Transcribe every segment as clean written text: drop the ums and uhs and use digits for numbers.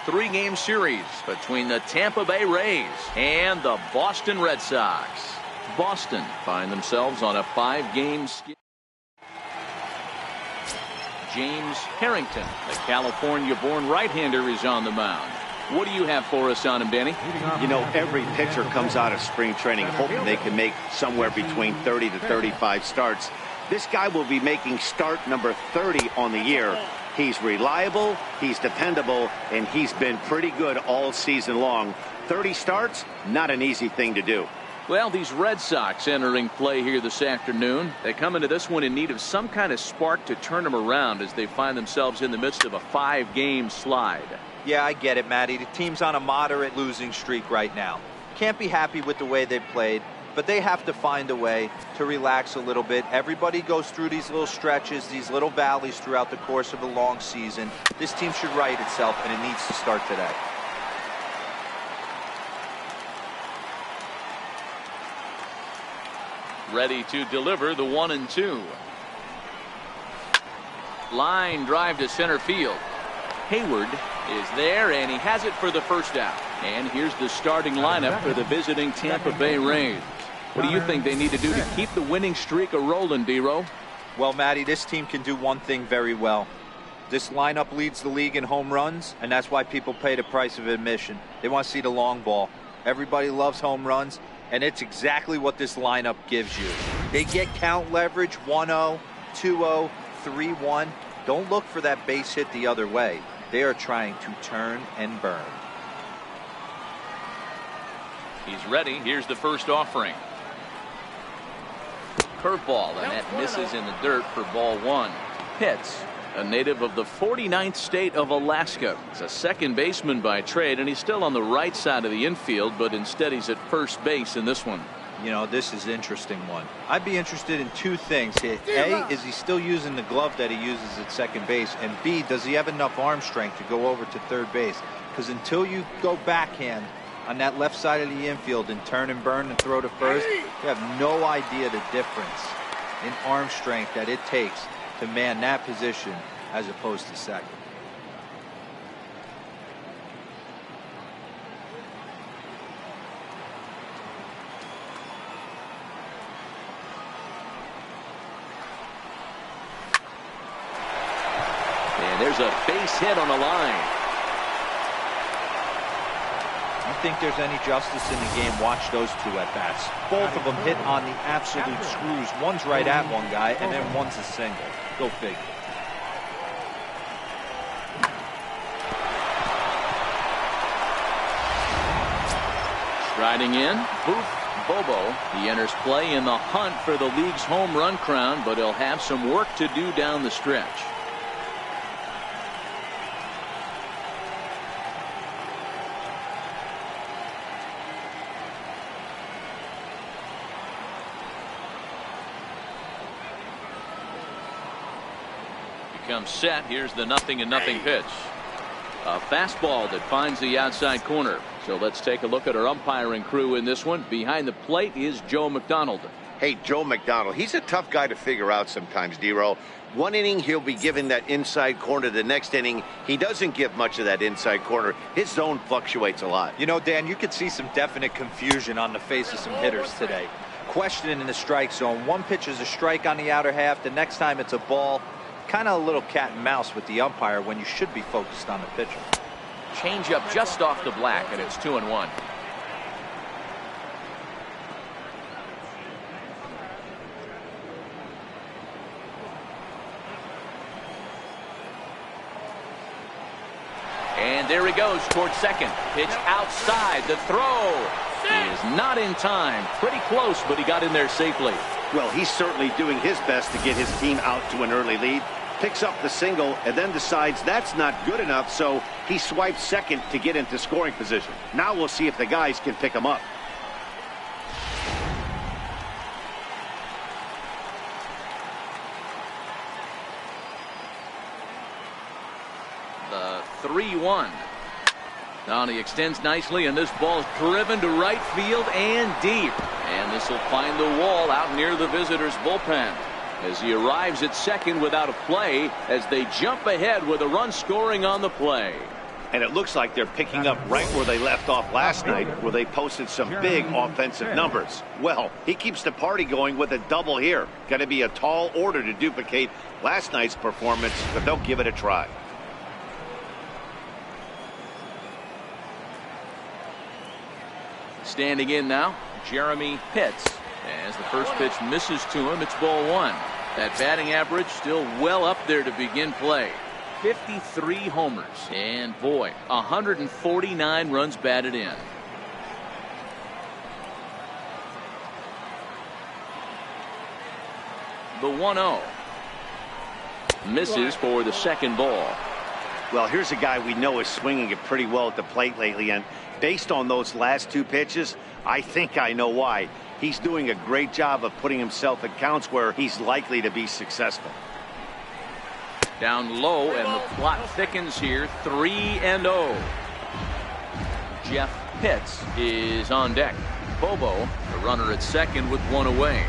three-game series between the Tampa Bay Rays and the Boston Red Sox. Boston find themselves on a 5-game skid. James Harrington, the California-born right-hander, is on the mound. What do you have for us on him, Danny? You know, every pitcher comes out of spring training hoping they can make somewhere between 30 to 35 starts. This guy will be making start number 30 on the year. He's reliable, he's dependable, and he's been pretty good all season long. 30 starts, not an easy thing to do. Well, these Red Sox entering play here this afternoon. They come into this one in need of some kind of spark to turn them around as they find themselves in the midst of a 5-game slide. Yeah, I get it, Matty. The team's on a moderate losing streak right now. Can't be happy with the way they played, but they have to find a way to relax a little bit. Everybody goes through these little stretches, these little valleys throughout the course of a long season. This team should right itself, and it needs to start today. Ready to deliver the 1-2. Line drive to center field. Hayward is there, and he has it for the first out. And here's the starting lineup for the visiting Tampa Bay Rays. What do you think they need to do to keep the winning streak a-rolling, D-Row? Well, Matty, this team can do one thing very well. This lineup leads the league in home runs, and that's why people pay the price of admission. They want to see the long ball. Everybody loves home runs, and it's exactly what this lineup gives you. They get count leverage, 1-0, 2-0, 3-1. Don't look for that base hit the other way. They are trying to turn and burn. He's ready. Here's the first offering. Curveball, and that misses in the dirt for ball 1. Pitts, a native of the 49th state of Alaska. He's a second baseman by trade, and he's still on the right side of the infield, but instead he's at first base in this one. You know, this is an interesting one. I'd be interested in two things here. A, is he still using the glove that he uses at second base? And B, does he have enough arm strength to go over to third base? Because until you go backhand on that left side of the infield and turn and burn and throw to first, you have no idea the difference in arm strength that it takes to man that position as opposed to second. There's a base hit on the line. You think there's any justice in the game? Watch those two at bats. Both of them hit on the absolute screws. One's right at one guy, and then one's a single. Go figure. Striding in, Booth Bobo. He enters play in the hunt for the league's home run crown, but he'll have some work to do down the stretch. Comes set. Here's the 0-0 pitch. A fastball that finds the outside corner. So let's take a look at our umpiring crew in this one. Behind the plate is Joe McDonald. Hey, Joe McDonald, he's a tough guy to figure out sometimes, D-Row. One inning, he'll be given that inside corner. The next inning, he doesn't give much of that inside corner. His zone fluctuates a lot. You know, Dan, you could see some definite confusion on the face of some hitters today. Questioning in the strike zone. One pitch is a strike on the outer half. The next time it's a ball. Kind of a little cat and mouse with the umpire when you should be focused on the pitcher. Change up just off the black, and it's 2-1. And there he goes towards second. Pitch outside. The throw is not in time. Pretty close, but he got in there safely. Well, he's certainly doing his best to get his team out to an early lead. Picks up the single and then decides that's not good enough, so he swipes second to get into scoring position. Now we'll see if the guys can pick him up. The 3-1. Now he extends nicely, and this ball is driven to right field and deep. And this will find the wall out near the visitors' bullpen as he arrives at second without a play as they jump ahead with a run scoring on the play. And it looks like they're picking up right where they left off last night, where they posted some big offensive numbers. Well, he keeps the party going with a double here. Going to be a tall order to duplicate last night's performance, but they'll give it a try. Standing in now, Jeremy Pitts. As the first pitch misses to him, it's ball one. That batting average still well up there to begin play. 53 homers. And boy, 149 runs batted in. The 1-0. Misses for the second ball. Well, here's a guy we know is swinging it pretty well at the plate lately, and based on those last two pitches, I think I know why. He's doing a great job of putting himself at counts where he's likely to be successful. Down low, and the plot thickens here. 3-0. Jeff Pitts is on deck. Bobo, the runner at second with one away.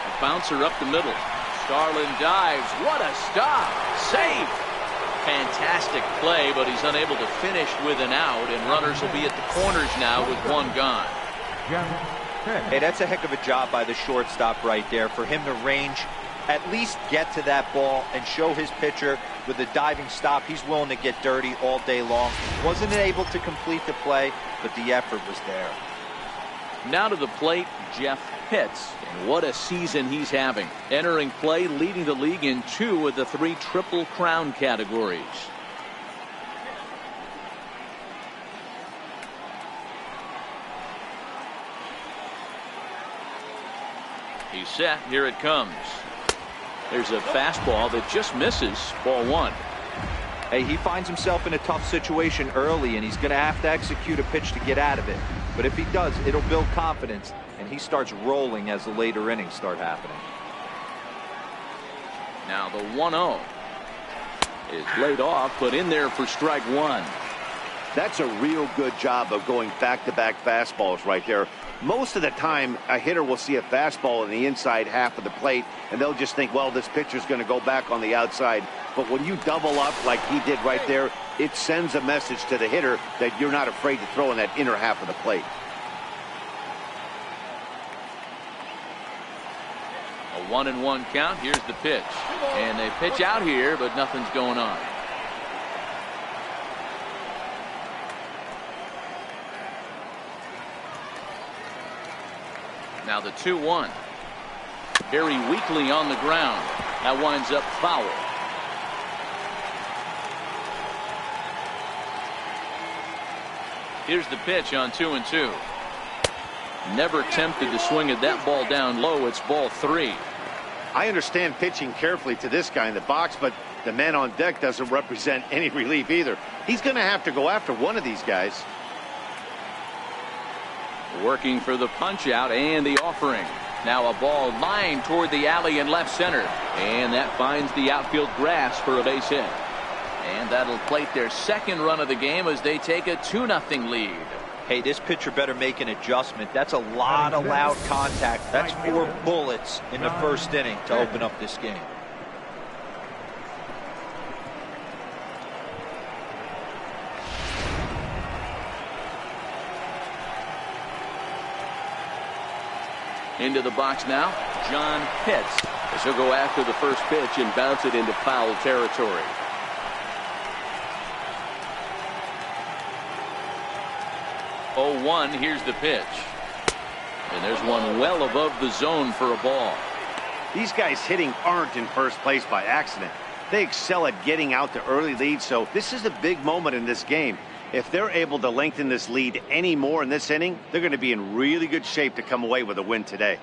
A bouncer up the middle. Starlin dives. What a stop. Safe. Fantastic play, but he's unable to finish with an out, and runners will be at the corners now with one gone. Hey, that's a heck of a job by the shortstop right there for him to range, at least get to that ball and show his pitcher with a diving stop. He's willing to get dirty all day long. Wasn't able to complete the play, but the effort was there. Now to the plate, Jeff Pitts. And what a season he's having. Entering play, leading the league in 2 of the 3 Triple Crown categories. He's set. Here it comes. There's a fastball that just misses. Ball one. Hey, he finds himself in a tough situation early, and he's going to have to execute a pitch to get out of it. But if he does, it'll build confidence, and he starts rolling as the later innings start happening. Now the 1-0 is laid off, but in there for strike one. That's a real good job of going back-to-back fastballs right there. Most of the time, a hitter will see a fastball in the inside half of the plate, and they'll just think, well, this pitcher's going to go back on the outside. But when you double up like he did right there, it sends a message to the hitter that you're not afraid to throw in that inner half of the plate. A 1-1 count. Here's the pitch. And they pitch out here, but nothing's going on. Now the 2-1. Very weakly on the ground. That winds up foul. Here's the pitch on 2-2. Never tempted to swing at that ball down low. It's ball 3. I understand pitching carefully to this guy in the box, but the man on deck doesn't represent any relief either. He's going to have to go after one of these guys. Working for the punch out and the offering. Now a ball lined toward the alley in left center. And that finds the outfield grass for a base hit. And that'll plate their second run of the game as they take a 2-0 lead. Hey, this pitcher better make an adjustment. That's a lot of loud contact. That's 4 bullets in the first inning to open up this game. Into the box now, John Pitts. As he'll go after the first pitch and bounce it into foul territory. Oh, 1, here's the pitch. And there's one well above the zone for a ball. These guys hitting aren't in first place by accident. They excel at getting out to early leads, so this is a big moment in this game. If they're able to lengthen this lead any more in this inning, they're going to be in really good shape to come away with a win today.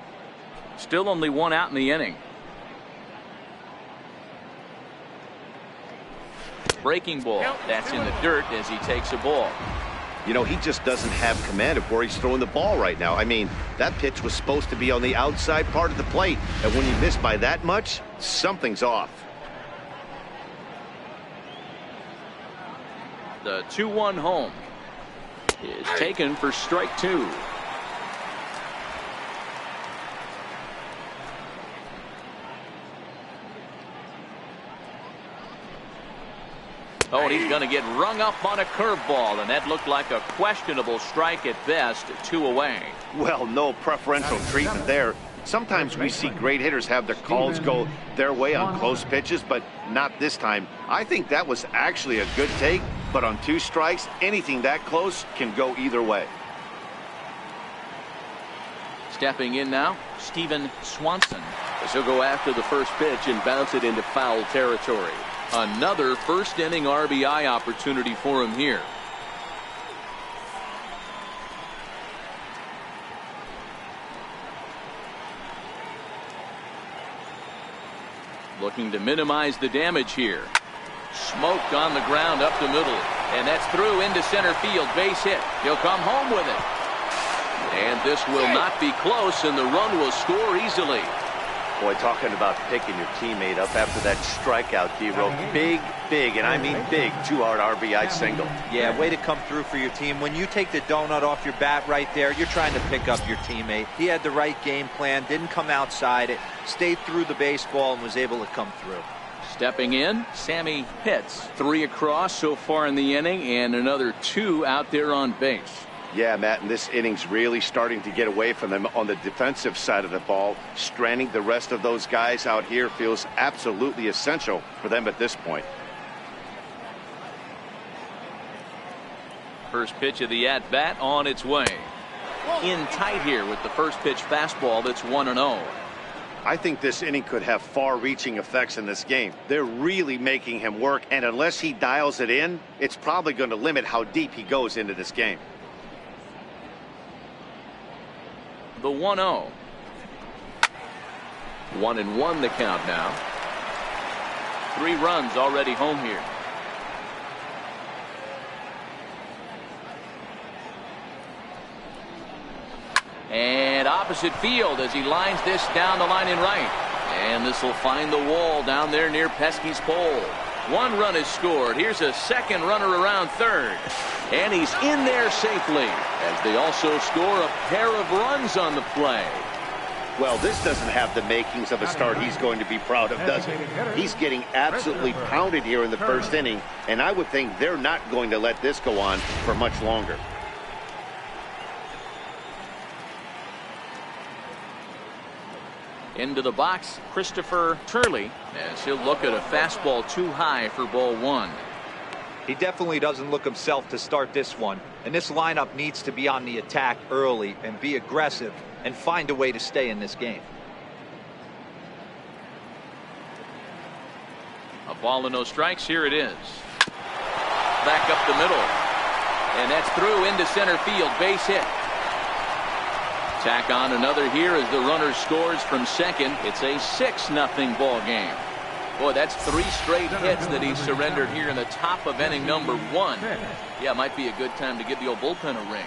Still only 1 out in the inning. Breaking ball. That's in the dirt as he takes a ball. You know, he just doesn't have command of where he's throwing the ball right now. I mean, that pitch was supposed to be on the outside part of the plate, and when you miss by that much, something's off. The 2-1 home is taken for strike 2. Oh, and he's going to get rung up on a curveball, and that looked like a questionable strike at best. 2 away. Well, no preferential treatment there. Sometimes we see great hitters have their calls go their way on close pitches, but not this time. I think that was actually a good take, but on 2 strikes, anything that close can go either way. Stepping in now, Steven Swanson. As he'll go after the first pitch and bounce it into foul territory. Another first inning RBI opportunity for him here. Looking to minimize the damage here. Smoked on the ground up the middle. And that's through into center field. Base hit. He'll come home with it. And this will not be close, and the run will score easily. Boy, talking about picking your teammate up after that strikeout, D-Row. Big, and I mean big, 2-hard RBI single. Yeah, way to come through for your team. When you take the donut off your bat right there, you're trying to pick up your teammate. He had the right game plan, didn't come outside it, stayed through the baseball, and was able to come through. Stepping in, Sammy Pitts. 3 across so far in the inning, and another 2 out there on base. Yeah, Matt, and this inning's really starting to get away from them on the defensive side of the ball. Stranding the rest of those guys out here feels absolutely essential for them at this point. First pitch of the at-bat on its way. In tight here with the first pitch fastball that's 1-0. I think this inning could have far-reaching effects in this game. They're really making him work, and unless he dials it in, it's probably going to limit how deep he goes into this game. The 1-0. 1-1 the count now. 3 runs already home here. And opposite field as he lines this down the line in right. And this will find the wall down there near Pesky's pole. 1 run is scored. Here's a second runner around third. And he's in there safely as they also score a pair of runs on the play. Well, this doesn't have the makings of a start he's going to be proud of, does it? He's getting absolutely pounded here in the first inning, and I would think they're not going to let this go on for much longer. Into the box, Christopher Turley, as he'll look at a fastball too high for ball 1. He definitely doesn't look himself to start this one, and this lineup needs to be on the attack early and be aggressive and find a way to stay in this game. A ball and no strikes. Here it is. Back up the middle, and that's through into center field. Base hit. Tack on another here as the runner scores from second. It's a 6-0 ball game. Boy, that's 3 straight hits that he surrendered here in the top of inning number 1. Yeah, might be a good time to give the old bullpen a ring.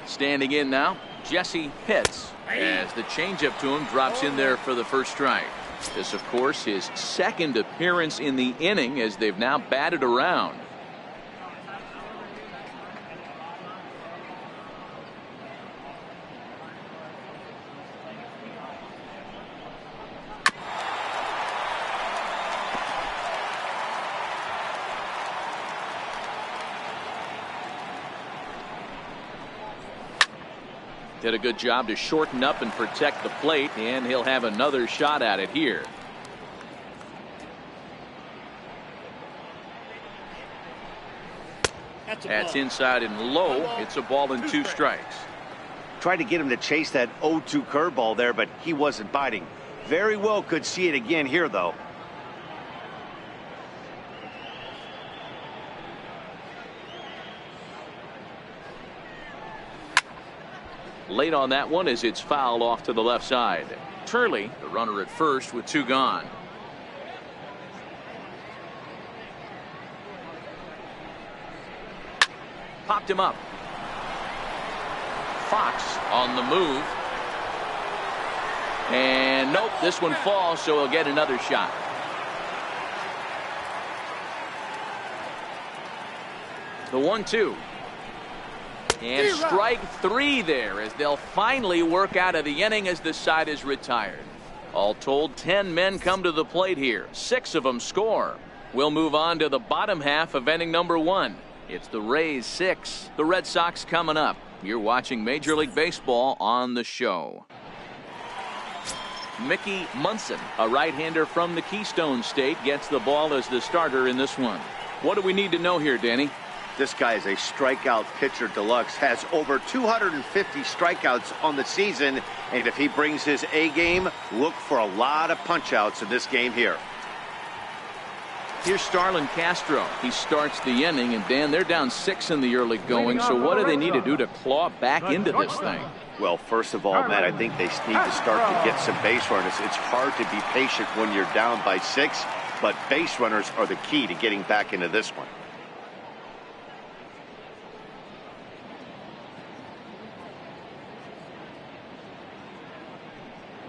Standing in now, Jesse Pitts, as the changeup to him drops in there for the first strike. This, of course, his second appearance in the inning as they've now batted around. Did a good job to shorten up and protect the plate, and he'll have another shot at it here. That's inside and low. It's a ball and 2 strikes. Tried to get him to chase that 0-2 curveball there, but he wasn't biting. Very well could see it again here, though. Late on that one as it's fouled off to the left side. Turley, the runner at first with 2 gone. Popped him up. Fox on the move. And nope, this one falls, so he'll get another shot. The 1-2. And strike 3 there as they'll finally work out of the inning as the side is retired. All told, 10 men come to the plate here. 6 of them score. We'll move on to the bottom half of inning number 1. It's the Rays 6, the Red Sox coming up. You're watching Major League Baseball on the show. Mickey Munson, a right-hander from the Keystone State, gets the ball as the starter in this one. What do we need to know here, Danny? This guy is a strikeout pitcher deluxe, has over 250 strikeouts on the season, and if he brings his A game, look for a lot of punch-outs in this game here. Here's Starlin Castro. He starts the inning, and Dan, they're down 6 in the early going, so what do they need to do to claw back into this thing? Well, first of all, Matt, I think they need to start to get some base runners. It's hard to be patient when you're down by 6, but base runners are the key to getting back into this one.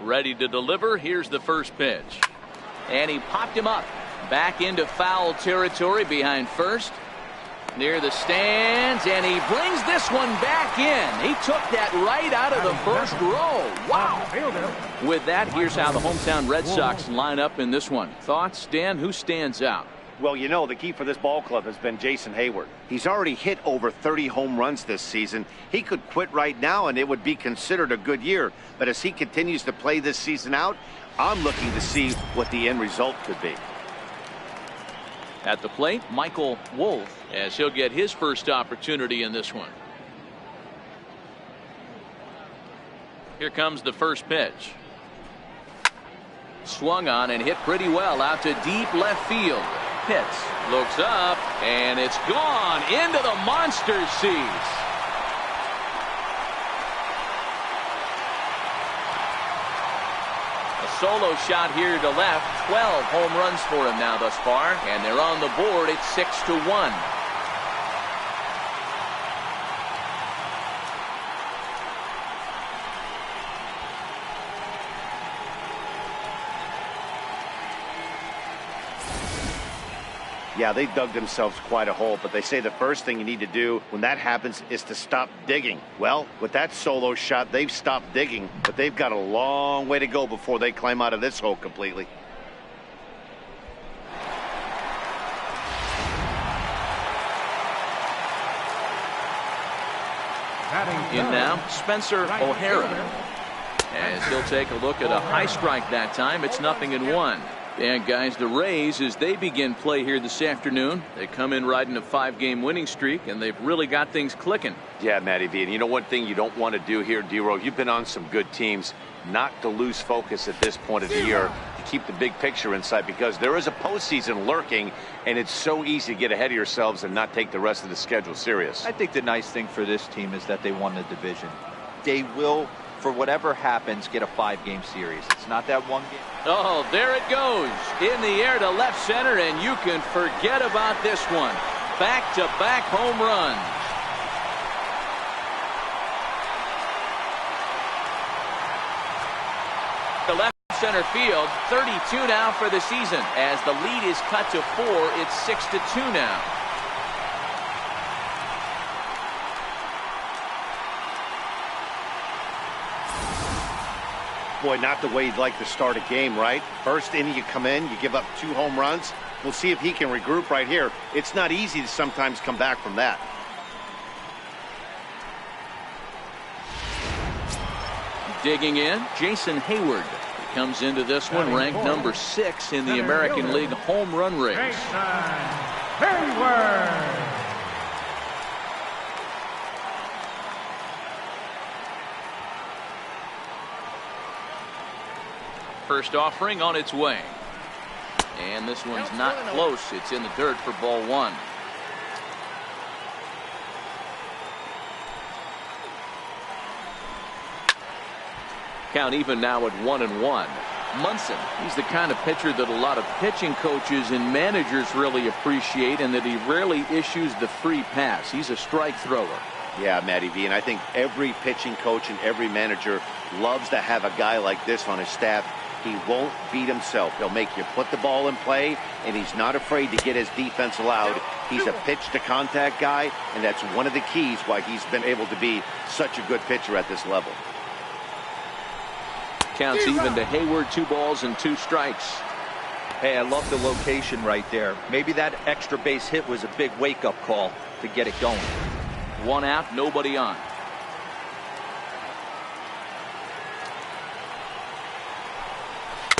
Ready to deliver. Here's the first pitch. And he popped him up. Back into foul territory behind first. Near the stands, and he brings this one back in. He took that right out of the first row. Wow. With that, here's how the hometown Red Sox line up in this one. Thoughts, Dan? Who stands out? Well, you know, the key for this ball club has been Jason Hayward. He's already hit over 30 home runs this season. He could quit right now, and it would be considered a good year. But as he continues to play this season out, I'm looking to see what the end result could be. At the plate, Michael Wolf, as he'll get his first opportunity in this one. Here comes the first pitch. Swung on and hit pretty well out to deep left field. Pitts looks up, and it's gone into the monster seats. A solo shot here to left. 12 home runs for him now thus far, and they're on the board at 6-1. Yeah, they dug themselves quite a hole, but they say the first thing you need to do when that happens is to stop digging. Well, with that solo shot, they've stopped digging, but they've got a long way to go before they climb out of this hole completely. In now, Spencer O'Hara. As he'll take a look at a high strike that time, it's 0-1. And guys, the Rays, as they begin play here this afternoon, they come in riding a 5-game winning streak, and they've really got things clicking. Yeah, Matty V, and you know one thing you don't want to do here, D-Row, you've been on some good teams, not to lose focus at this point of the year, to keep the big picture in sight, because there is a postseason lurking, and it's so easy to get ahead of yourselves and not take the rest of the schedule serious. I think the nice thing for this team is that they won the division. They will, for whatever happens, get a 5-game series. It's not that one game. Oh, there it goes. In the air to left center, and you can forget about this one. Back-to-back home runs. To left center field, 32 now for the season. As the lead is cut to 4, it's 6-2 now. Boy, not the way you'd like to start a game, right? First inning, you come in, you give up 2 home runs. We'll see if he can regroup right here. It's not easy to sometimes come back from that. Digging in, Jason Hayward. He comes into this one ranked number 6 in the American League home run race. Hayward. First offering on its way. And this one's not close. It's in the dirt for ball 1. Count even now at 1-1. Munson, he's the kind of pitcher that a lot of pitching coaches and managers really appreciate, and that he rarely issues the free pass. He's a strike thrower. Yeah, Matty V, and I think every pitching coach and every manager loves to have a guy like this on his staff. He won't beat himself. He'll make you put the ball in play, and he's not afraid to get his defense allowed. He's a pitch-to-contact guy, and that's one of the keys why he's been able to be such a good pitcher at this level. Counts even to Hayward, 2 balls and 2 strikes. Hey, I love the location right there. Maybe that extra base hit was a big wake-up call to get it going. 1 out, nobody on.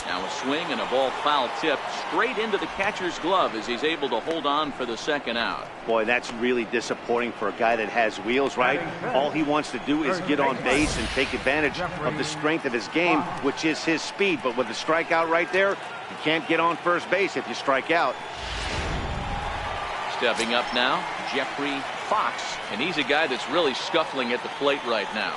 Now a swing and a ball foul tipped straight into the catcher's glove as he's able to hold on for the 2nd out. Boy, that's really disappointing for a guy that has wheels, right? All he wants to do is get on base and take advantage of the strength of his game, which is his speed. But with the strikeout right there, you can't get on first base if you strike out. Stepping up now, Jeffrey Fox, and he's a guy that's really scuffling at the plate right now.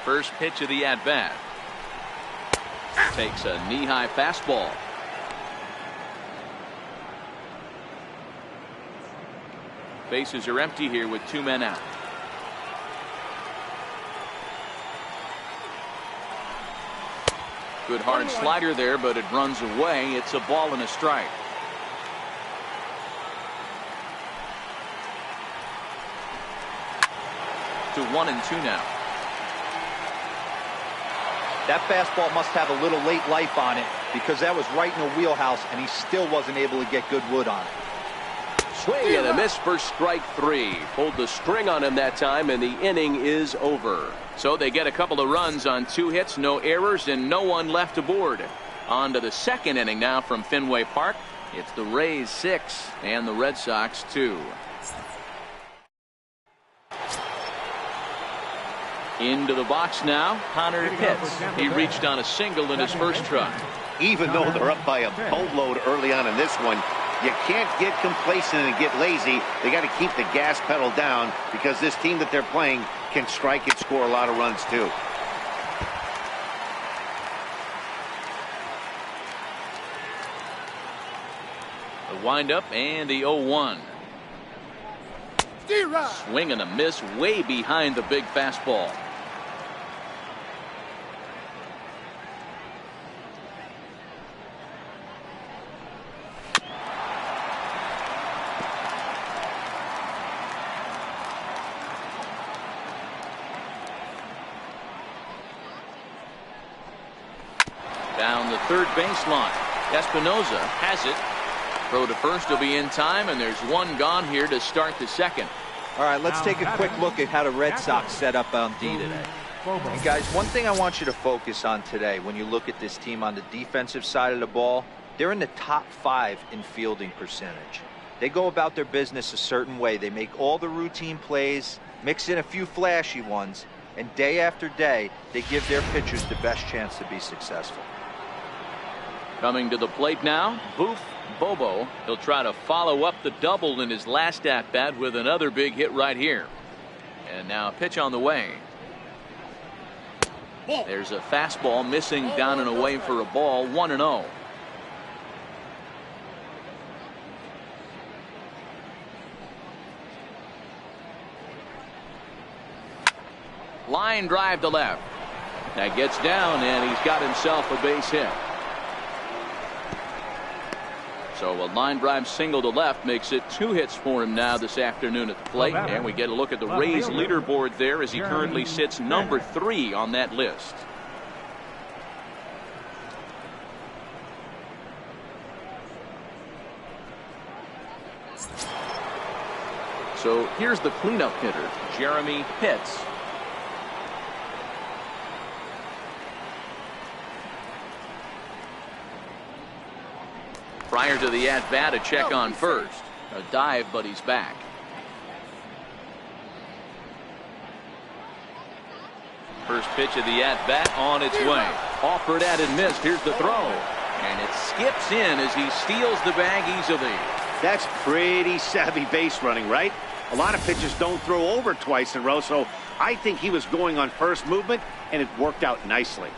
First pitch of the at-bat. Takes a knee-high fastball. Bases are empty here with 2 men out. Good hard slider there, but it runs away. It's a ball and a strike. To 1-2 now. That fastball must have a little late life on it because that was right in the wheelhouse, and he still wasn't able to get good wood on it. Swing and a miss for strike 3. Pulled the string on him that time, and the inning is over. So they get a couple of runs on 2 hits, no errors, and no one left aboard. On to the 2nd inning now from Fenway Park. It's the Rays 6 and the Red Sox 2. Into the box now, Connor Pitts. He reached on a single in his first try. Even though they're up by a boatload early on in this one, you can't get complacent and get lazy. They got to keep the gas pedal down because this team that they're playing can strike and score a lot of runs too. The windup and the 0-1. Swing and a miss way behind the big fastball. Down the third baseline. Espinoza has it. Throw to first will be in time, and there's 1 gone here to start the 2nd. All right, let's take a quick look at how the Red Sox set up on D today. And guys, one thing I want you to focus on today when you look at this team on the defensive side of the ball, they're in the top 5 in fielding percentage. They go about their business a certain way. They make all the routine plays, mix in a few flashy ones, and day after day, they give their pitchers the best chance to be successful. Coming to the plate now, Boof Bobo. He'll try to follow up the double in his last at-bat with another big hit right here. And now a pitch on the way. There's a fastball missing down and away for a ball. 1-0. Line drive to left. That gets down, and he's got himself a base hit. So a line drive single to left makes it 2 hits for him now this afternoon at the plate. And we get a look at the Rays leaderboard there as he currently sits number 3 on that list. So here's the cleanup hitter, Jeremy Pitts. Prior to the at-bat, a check on first. A dive, but he's back. First pitch of the at-bat on its way. Offered at and missed. Here's the throw. And it skips in as he steals the bag easily. That's pretty savvy base running, right? A lot of pitchers don't throw over twice in a row, so I think he was going on first movement, and it worked out nicely.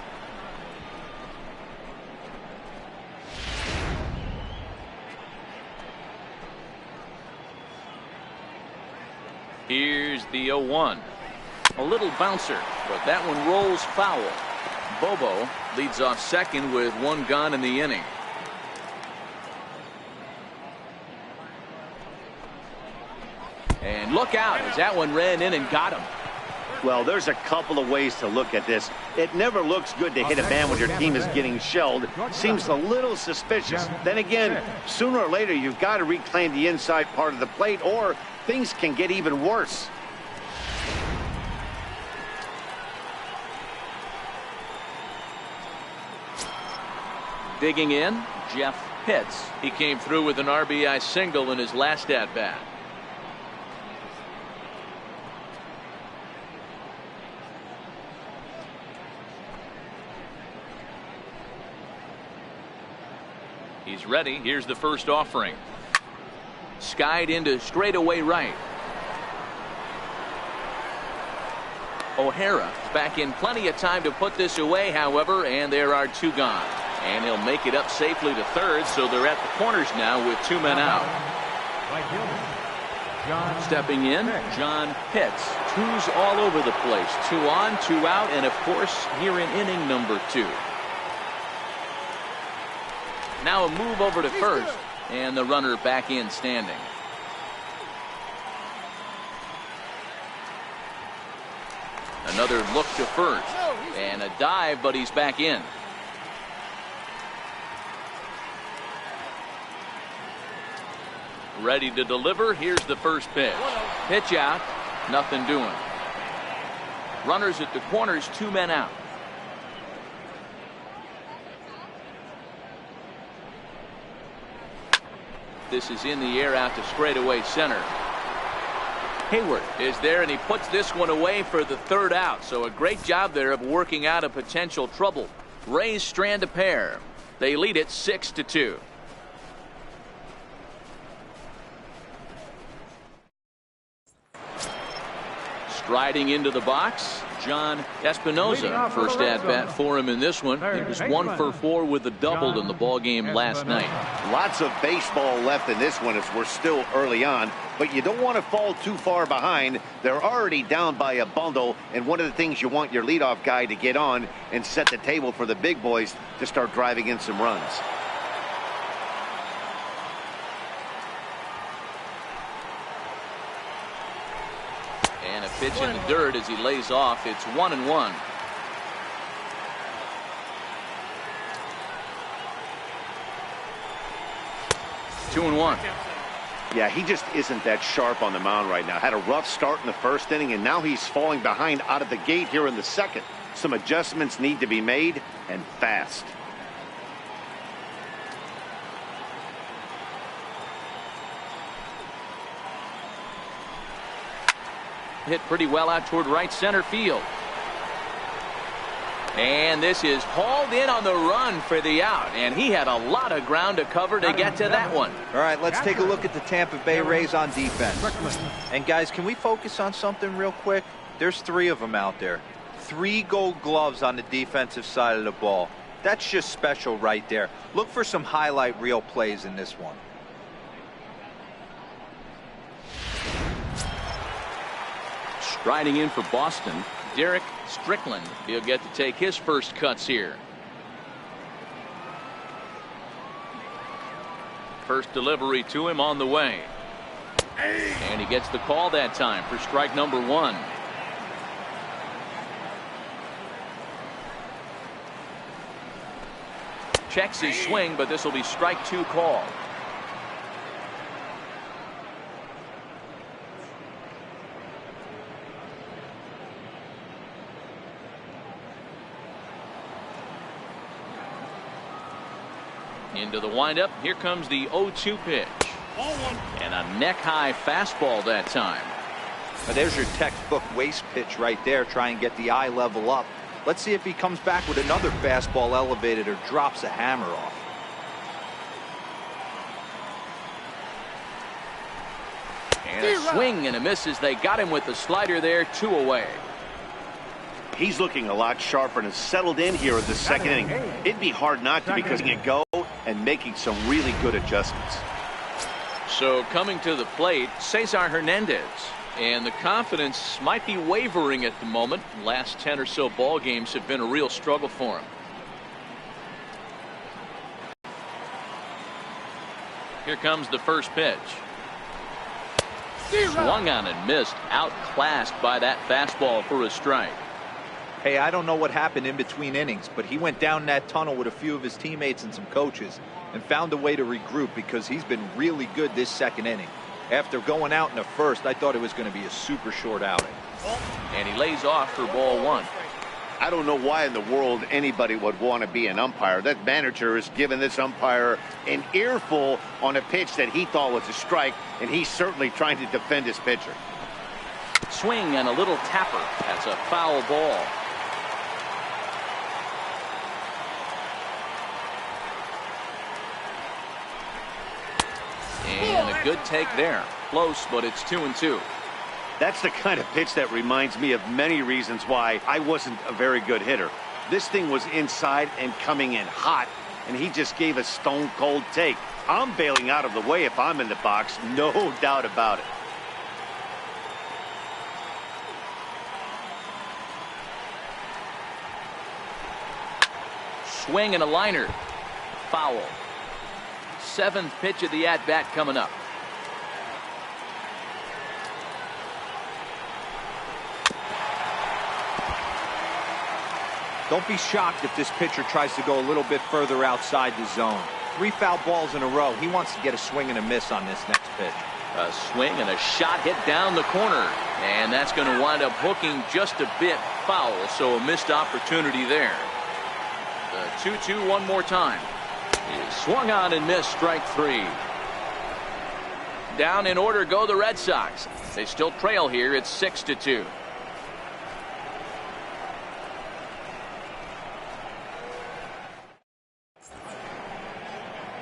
Here's the 0-1. A little bouncer, but that one rolls foul. Bobo leads off second with one gone in the inning. And look out as that one ran in and got him. Well, there's a couple of ways to look at this. It never looks good to hit a man when your team is getting shelled. Seems a little suspicious. Then again, sooner or later, you've got to reclaim the inside part of the plate, or things can get even worse. Digging in, Jeff Pitts. He came through with an RBI single in his last at-bat. He's ready. Here's the first offering. Skied into straightaway right. O'Hara back in plenty of time to put this away, however, and there are two gone. And he'll make it up safely to third, so they're at the corners now with two men out. Stepping in, John Pitts. Two's all over the place. Two on, two out, and of course here in inning number 2. Now a move over to first, and the runner back in standing. Another look to first, and a dive, but he's back in. Ready to deliver. Here's the first pitch. Pitch out. Nothing doing. Runners at the corners, two men out. This is in the air out to straightaway center. Hayward is there, and he puts this one away for the third out. So a great job there of working out a potential trouble. Rays strand a pair. They lead it 6-2. Striding into the box, John Espinoza. First at bat for him in this one. He was 1 for 4 with a double in the ball game last night. Lots of baseball left in this one as we're still early on, but you don't want to fall too far behind. They're already down by a bundle, and one of the things you want your leadoff guy to get on and set the table for the big boys to start driving in some runs. And a pitch in the dirt as he lays off. It's 1-1. Two and one. Yeah, he just isn't that sharp on the mound right now. Had a rough start in the first inning, and now he's falling behind out of the gate here in the second. Some adjustments need to be made, and fast. Hit pretty well out toward right center field. And this is hauled in on the run for the out. And he had a lot of ground to cover to get to that one. All right, let's take a look at the Tampa Bay Rays on defense. And guys, can we focus on something real quick? There's 3 of them out there. 3 gold gloves on the defensive side of the ball. That's just special right there. Look for some highlight reel plays in this one. Striding in for Boston, Derek Strickland. He'll get to take his first cuts here. First delivery to him on the way. And he gets the call that time for strike number 1. Checks his swing, but this will be strike 2 call. Into the windup. Here comes the 0-2 pitch. And a neck-high fastball that time. Now there's your textbook waist pitch right there. Try and get the eye level up. Let's see if he comes back with another fastball elevated or drops a hammer off. And a swing and a miss as they got him with the slider there. 2 away. He's looking a lot sharper and has settled in here in the second inning. It'd be hard not to, because he can go and making some really good adjustments. So coming to the plate, Cesar Hernandez. And the confidence might be wavering at the moment. Last 10 or so ball games have been a real struggle for him. Here comes the first pitch. Swung on and missed. Outclassed by that fastball for a strike. Hey, I don't know what happened in between innings, but he went down that tunnel with a few of his teammates and some coaches and found a way to regroup because he's been really good this second inning. After going out in the first, I thought it was going to be a super short outing. And he lays off for ball one. I don't know why in the world anybody would want to be an umpire. That manager has given this umpire an earful on a pitch that he thought was a strike, and he's certainly trying to defend his pitcher. Swing and a little tapper. That's a foul ball. And a good take there. Close, but it's 2-2. That's the kind of pitch that reminds me of many reasons why I wasn't a very good hitter. This thing was inside and coming in hot, and he just gave a stone-cold take. I'm bailing out of the way if I'm in the box, no doubt about it. Swing and a liner. Foul. Seventh pitch of the at-bat coming up. Don't be shocked if this pitcher tries to go a little bit further outside the zone. 3 foul balls in a row. He wants to get a swing and a miss on this next pitch. A swing and a shot hit down the corner. And that's going to wind up hooking just a bit foul, so a missed opportunity there. The 2-2 one more time. He swung on and missed, strike 3. Down in order go the Red Sox. They still trail here. It's 6-2.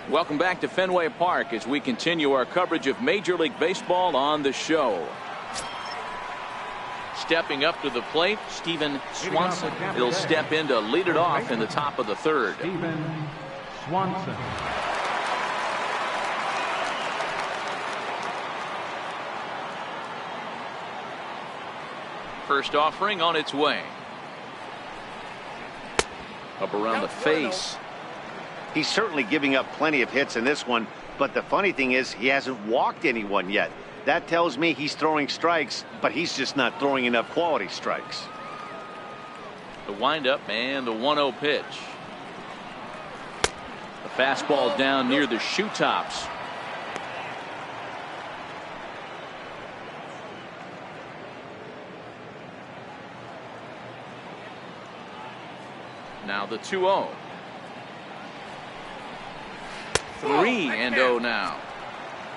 Welcome back to Fenway Park as we continue our coverage of Major League Baseball on the show. Stepping up to the plate, Steven Swanson. He'll step in to lead it off in the top of the third. Steven Swanson. First offering on its way. Up around the face. He's certainly giving up plenty of hits in this one, but the funny thing is he hasn't walked anyone yet. That tells me he's throwing strikes, but he's just not throwing enough quality strikes. The windup and the 1-0 pitch. The fastball down near the shoe tops. Now the 2-0. 3-0 now.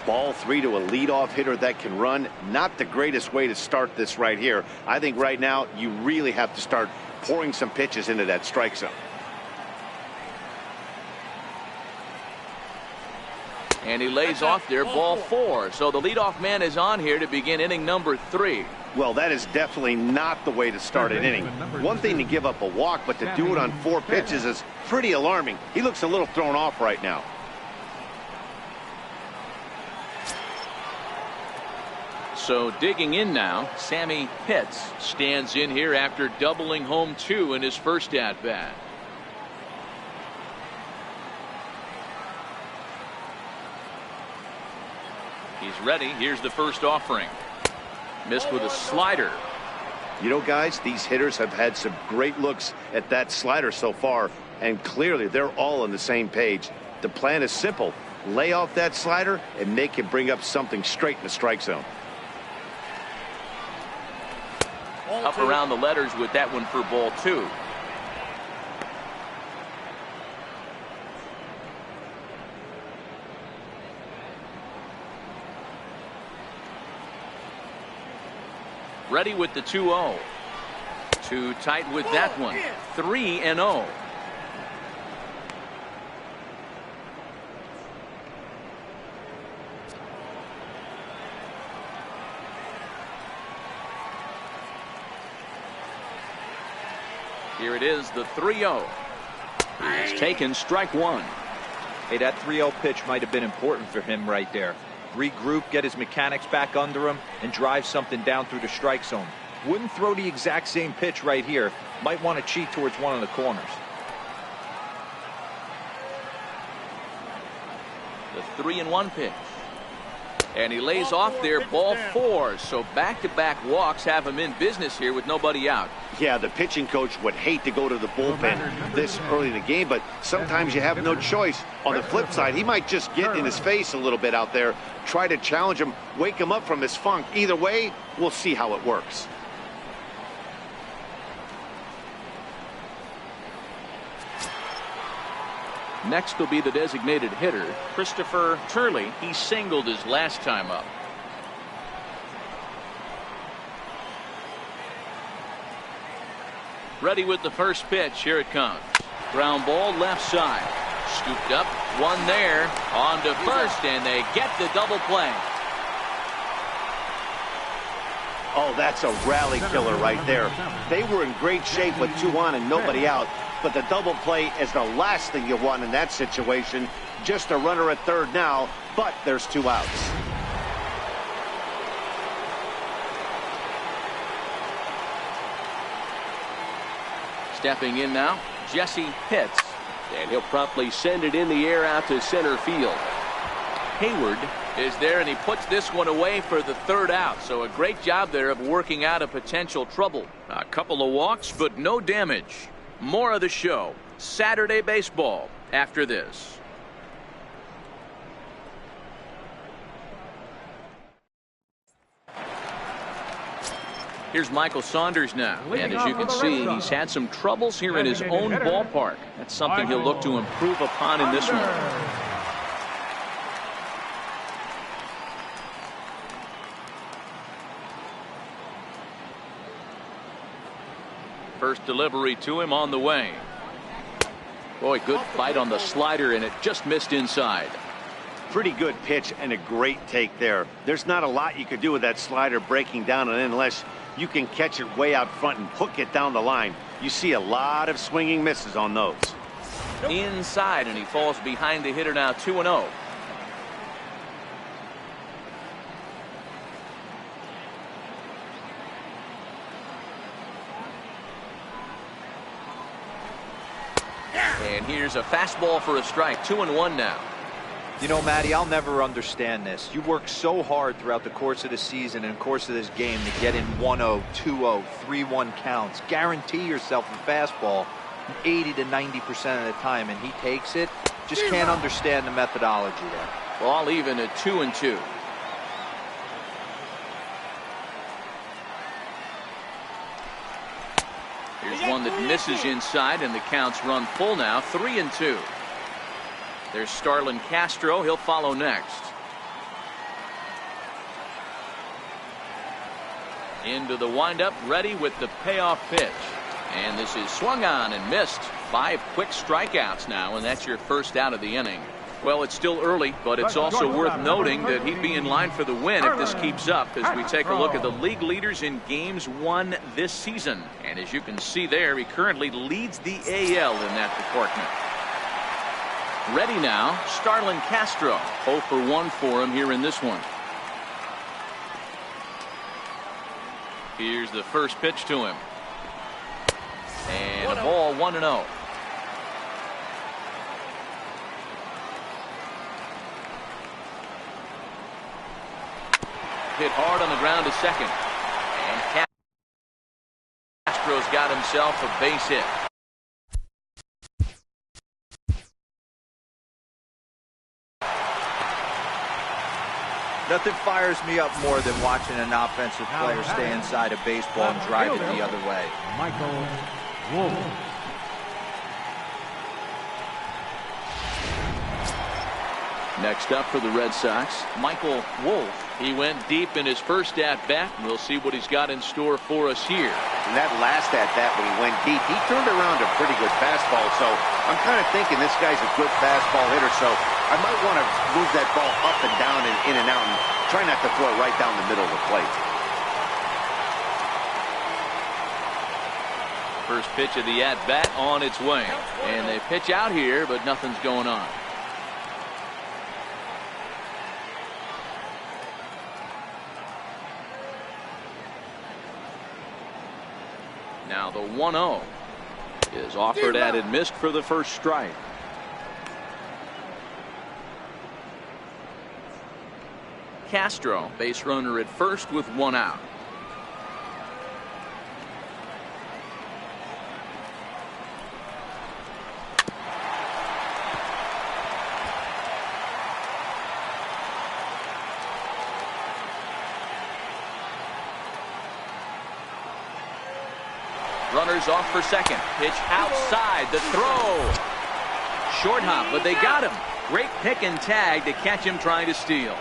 Ball 3 to a leadoff hitter that can run. Not the greatest way to start this right here. I think right now you really have to start pouring some pitches into that strike zone. And he lays off there, ball 4. So the leadoff man is on here to begin inning number 3. Well, that is definitely not the way to start an inning. One thing to give up a walk, but to do it on 4 pitches is pretty alarming. He looks a little thrown off right now. So digging in now, Sammy Pitts stands in here after doubling home 2 in his first at-bat. He's ready. Here's the first offering. Missed with a slider. You know, guys, these hitters have had some great looks at that slider so far, and clearly they're all on the same page. The plan is simple. Lay off that slider and make him bring up something straight in the strike zone. Up around the letters with that one for ball 2. Ready with the 2-0. Too tight with that one. 3-0. Here it is, the 3-0. He's taken strike 1. Hey, that 3-0 pitch might have been important for him right there. regroup, get his mechanics back under him, and drive something down through the strike zone. Wouldn't throw the exact same pitch right here. Might want to cheat towards one of the corners. The 3-1 pitch. And he lays off there, ball 4. So back-to-back walks have him in business here with nobody out. Yeah, the pitching coach would hate to go to the bullpen this early in the game, but sometimes you have no choice. On the flip side, he might just get in his face a little bit out there, try to challenge him, wake him up from his funk. Either way, we'll see how it works. Next will be the designated hitter, Christopher Turley. He singled his last time up. Ready with the first pitch. Here it comes. Ground ball left side. Scooped up. One there. On to first, and they get the double play. Oh, that's a rally killer right there. They were in great shape with 2 on and nobody out. But the double play is the last thing you want in that situation. Just a runner at third now, but there's 2 outs. Stepping in now, Jesse Pitts. And he'll promptly send it in the air out to center field. Hayward is there, and he puts this one away for the 3rd out. So a great job there of working out a potential trouble. A couple of walks, but no damage. More of the show, Saturday baseball, after this. Here's Michael Saunders now, and as you can see, he's had some troubles here in his own ballpark. That's something he'll look to improve upon in this one. First delivery to him on the way. Boy, good fight on the slider, and it just missed inside. Pretty good pitch and a great take there. There's not a lot you could do with that slider breaking down, and unless you can catch it way out front and hook it down the line. You see a lot of swinging misses on those. Inside, and he falls behind the hitter now, 2-0. And here's a fastball for a strike. 2-1 now. You know, Matty, I'll never understand this. You work so hard throughout the course of the season and course of this game to get in 1-0, 2-0, 3-1 counts. Guarantee yourself a fastball 80 to 90% of the time, and he takes it. Just can't understand the methodology there. Well, all even at 2-2. Here's one that misses inside, and the count's run full now, 3-2. There's Starlin Castro. He'll follow next. Into the windup, ready with the payoff pitch. And this is swung on and missed. 5 quick strikeouts now, and that's your first out of the inning. Well, it's still early, but it's also worth noting that he'd be in line for the win if this keeps up as we take a look at the league leaders in games won this season. And as you can see there, he currently leads the AL in that department. Ready now, Starlin Castro. 0 for 1 for him here in this one. Here's the first pitch to him. And a ball, 1-0. Hit hard on the ground to second. And Castro's got himself a base hit. Nothing fires me up more than watching an offensive player stay inside a baseball and drive it the other way. Michael Wolf. Next up for the Red Sox, Michael Wolf. He went deep in his first at-bat. We'll see what he's got in store for us here. And that last at-bat when he went deep, he turned around a pretty good fastball. So I'm kind of thinking this guy's a good fastball hitter. So I might want to move that ball up and down and in and out and try not to throw it right down the middle of the plate. First pitch of the at-bat on its way. And they pitch out here, but nothing's going on. The 1-0 is offered at and missed for the first strike. Castro, base runner at first with 1 out. Runners off for second. Pitch outside. The throw. Short hop, but they got him. Great pick and tag to catch him trying to steal.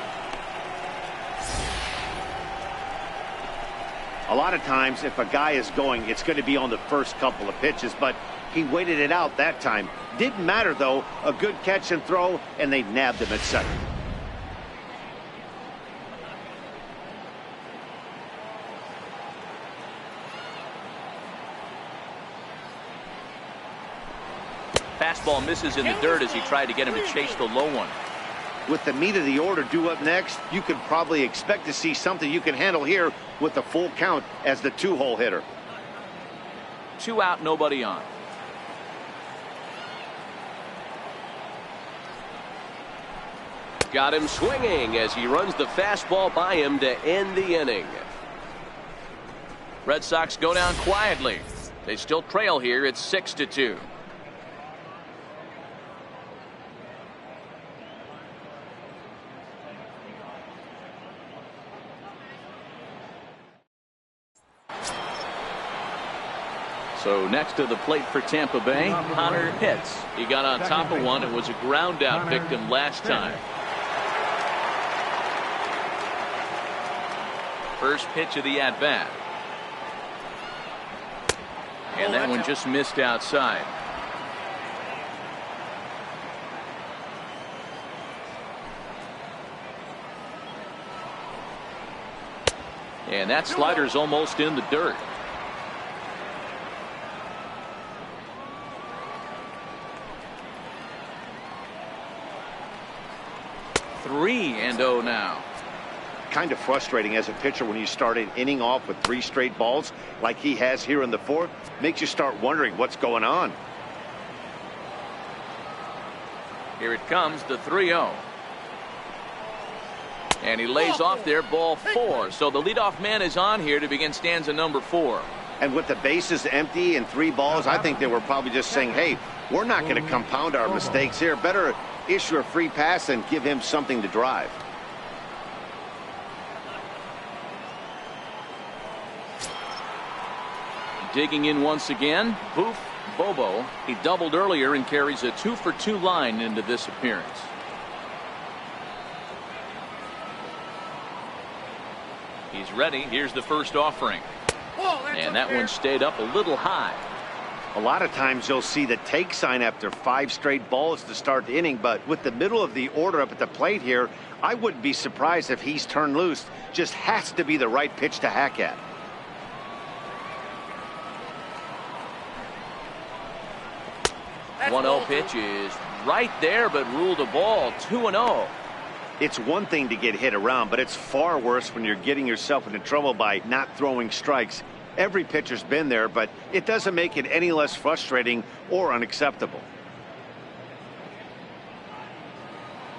A lot of times, if a guy is going, it's going to be on the first couple of pitches, but he waited it out that time. Didn't matter, though. A good catch and throw, and they nabbed him at second. Fastball misses in the dirt as he tried to get him to chase the low one. With the meat of the order due up next, you could probably expect to see something you can handle here with the full count as the 2-hole hitter. 2 out, nobody on. Got him swinging as he runs the fastball by him to end the inning. Red Sox go down quietly. They still trail here. It's 6-2. So next to the plate for Tampa Bay, Connor hits. He got on top of one and was a ground out victim last time. First pitch of the at bat. And that one just missed outside. And that slider's almost in the dirt. 3-0 now. Kind of frustrating as a pitcher when you start an inning off with 3 straight balls like he has here in the 4th. Makes you start wondering what's going on. Here it comes, the 3-0. And he lays off there, ball 4. So the leadoff man is on here to begin stanza number 4. And with the bases empty and 3 balls, I think they were probably just saying, hey, we're not going to compound our mistakes here. Better issue a free pass and give him something to drive. Digging in once again, Boof Bobo. He doubled earlier and carries a 2-for-2 line into this appearance. He's ready. Here's the first offering. And that one stayed up a little high. A lot of times you'll see the take sign after 5 straight balls to start the inning, but with the middle of the order up at the plate here, I wouldn't be surprised if he's turned loose. Just has to be the right pitch to hack at. That's 1-0 pitch is right there, but ruled a ball. 2-0. It's one thing to get hit around, but it's far worse when you're getting yourself into trouble by not throwing strikes. Every pitcher's been there, but it doesn't make it any less frustrating or unacceptable.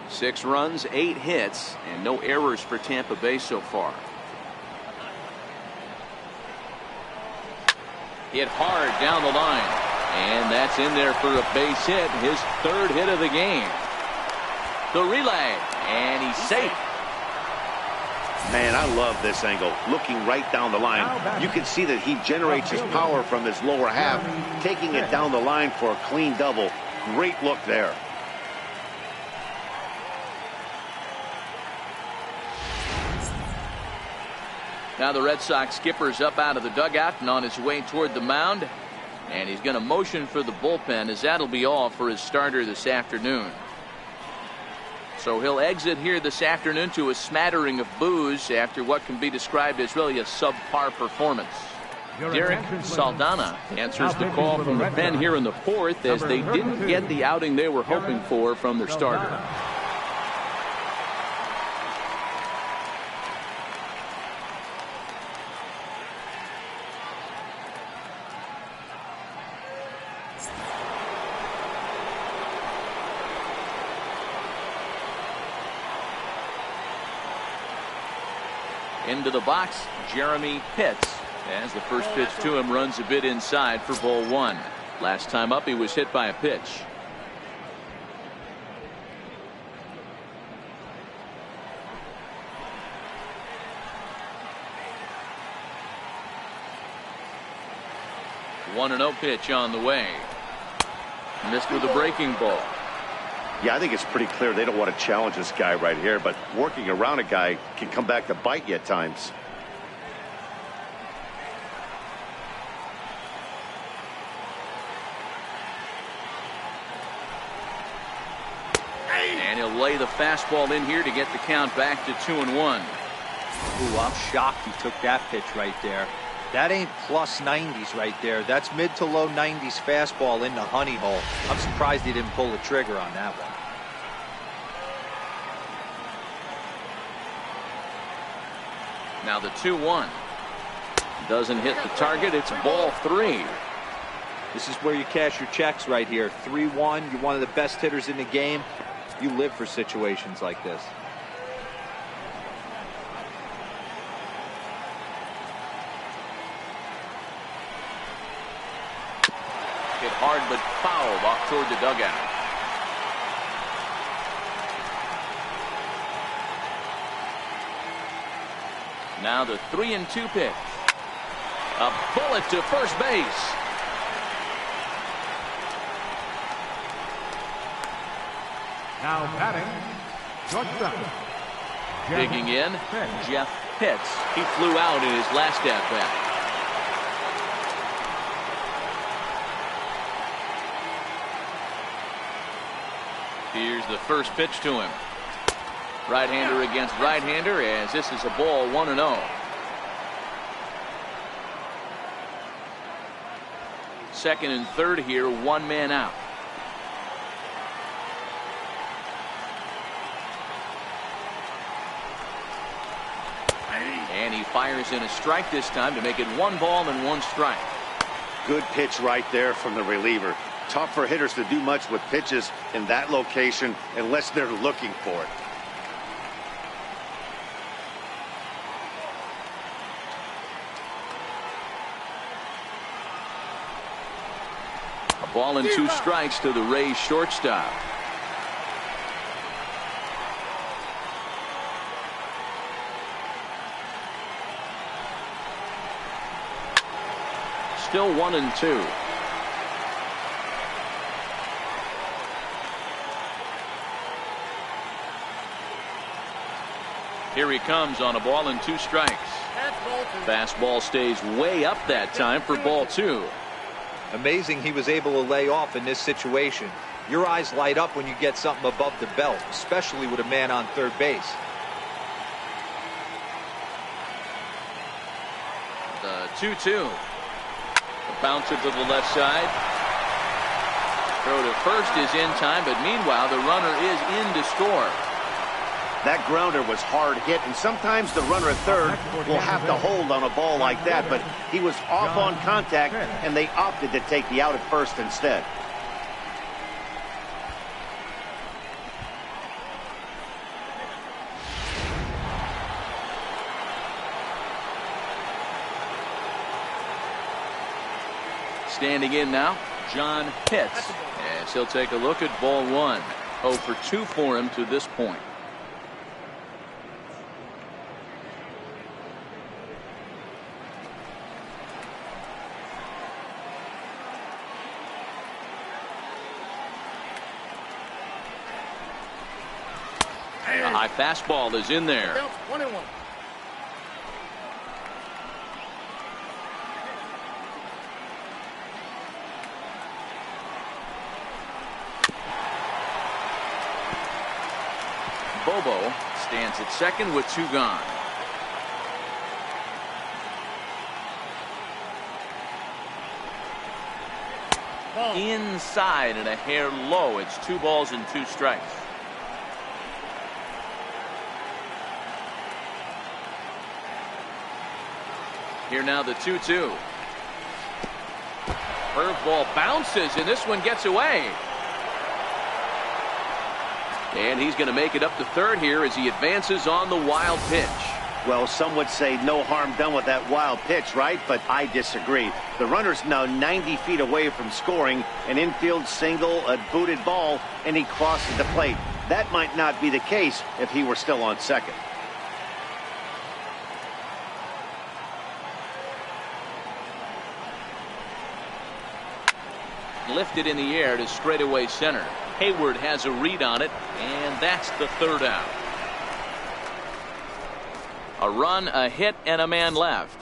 6 runs, 8 hits, and no errors for Tampa Bay so far. Hit hard down the line, and that's in there for a base hit, his 3rd hit of the game. The relay, and he's safe. Man, I love this angle. Looking right down the line, you can see that he generates his power from his lower half, taking it down the line for a clean double. Great look there. Now the Red Sox skipper's up out of the dugout and on his way toward the mound. And he's going to motion for the bullpen, as that'll be all for his starter this afternoon. So he'll exit here this afternoon to a smattering of boos after what can be described as really a subpar performance. Derek Saldana answers the call from the pen here in the 4th, as they didn't get the outing they were hoping for from their starter. Into the box, Jeremy Pitts, as the first pitch to him runs a bit inside for ball one. Last time up, he was hit by a pitch. One and 0 pitch on the way. Missed with a breaking ball. Yeah, I think it's pretty clear they don't want to challenge this guy right here, but working around a guy can come back to bite you at times. And he'll lay the fastball in here to get the count back to 2-1. Ooh, I'm shocked he took that pitch right there. That ain't plus 90s right there. That's mid to low 90s fastball in the honey hole. I'm surprised he didn't pull the trigger on that one. Now the 2-1. Doesn't hit the target. It's ball 3. This is where you cash your checks right here. 3-1. You're one of the best hitters in the game. You live for situations like this. Hit hard but foul off toward the dugout. Now the 3-2 pitch. A bullet to first base. Now batting, shortstop. Digging in, Jeff Pitts. He flew out in his last at bat. Here's the first pitch to him. Right-hander against right-hander, as this is a ball 1-0. Second and third here, one man out. And he fires in a strike this time to make it 1 ball and 1 strike. Good pitch right there from the reliever. Tough for hitters to do much with pitches in that location unless they're looking for it. A ball and 2 strikes to the Rays shortstop. Still 1-2. Here he comes on a ball and 2 strikes. Fastball stays way up that time for ball 2. Amazing he was able to lay off in this situation. Your eyes light up when you get something above the belt, especially with a man on third base. The 2-2. A bouncer to the left side. Throw to first is in time, but meanwhile the runner is in to score. That grounder was hard hit, and sometimes the runner at third will have to hold on a ball like that, but he was off on contact, and they opted to take the out at first instead. Standing in now, John Pitts, as he'll take a look at ball 1. 0 for 2 for him to this point. A high fastball is in there. 1-1. Bobo stands at second with 2 gone. Inside and a hair low. It's 2 balls and 2 strikes. Here now the 2-2. Curveball bounces, and this one gets away. And he's going to make it up to third here as he advances on the wild pitch. Well, some would say no harm done with that wild pitch, right? But I disagree. The runner's now 90 feet away from scoring, an infield single, a booted ball, and he crosses the plate. That might not be the case if he were still on second. Lifted in the air to straightaway center. Hayward has a read on it, and that's the third out. A run, a hit, and a man left.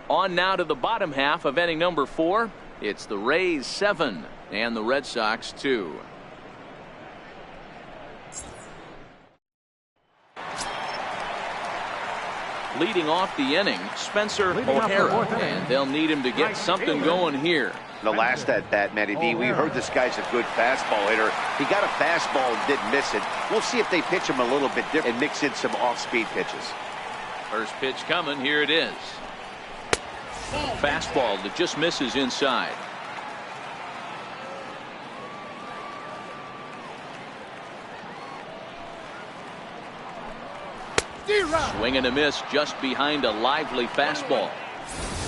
On now to the bottom half of inning number 4. It's the Rays 7 and the Red Sox 2. Leading off the inning, Spencer O'Hara, and they'll need him to get something going here. The last at bat, Matty D, we heard this guy's a good fastball hitter. He got a fastball and didn't miss it. We'll see if they pitch him a little bit different and mix in some off-speed pitches. First pitch coming. Here it is. Fastball that just misses inside. Swing and a miss just behind a lively fastball.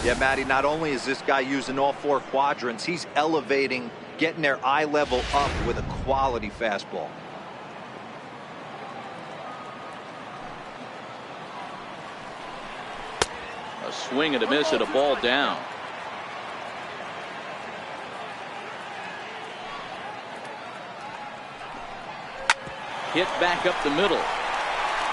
Yeah, Matty, not only is this guy using all 4 quadrants, he's elevating, getting their eye level up with a quality fastball. A swing and a miss at a ball down. Hit back up the middle.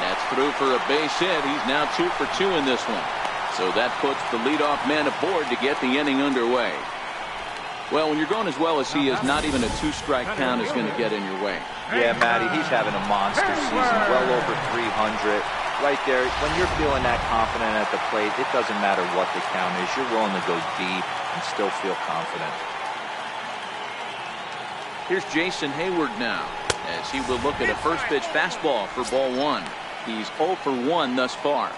That's through for a base hit. He's now 2 for 2 in this one. So that puts the leadoff man aboard to get the inning underway. Well, when you're going as well as he is, not even a 2-strike count is going to get in your way. Yeah, Matty, he's having a monster season, well over 300. Right there, when you're feeling that confident at the plate, it doesn't matter what the count is. You're willing to go deep and still feel confident. Here's Jason Hayward now, as he will look at a first pitch fastball for ball 1. He's 0 for 1 thus far.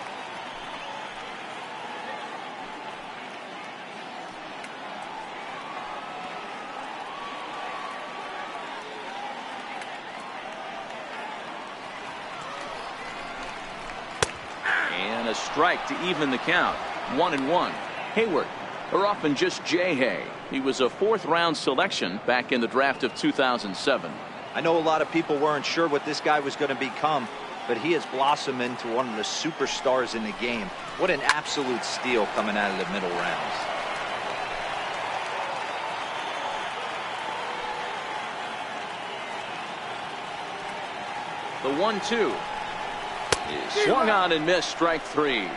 And a strike to even the count. 1-1. Hayward, or often just J-Hay. He was a 4th-round selection back in the draft of 2007. I know a lot of people weren't sure what this guy was going to become, but he has blossomed into one of the superstars in the game. What an absolute steal coming out of the middle rounds. The 1-2 is swung on and missed. Strike 3.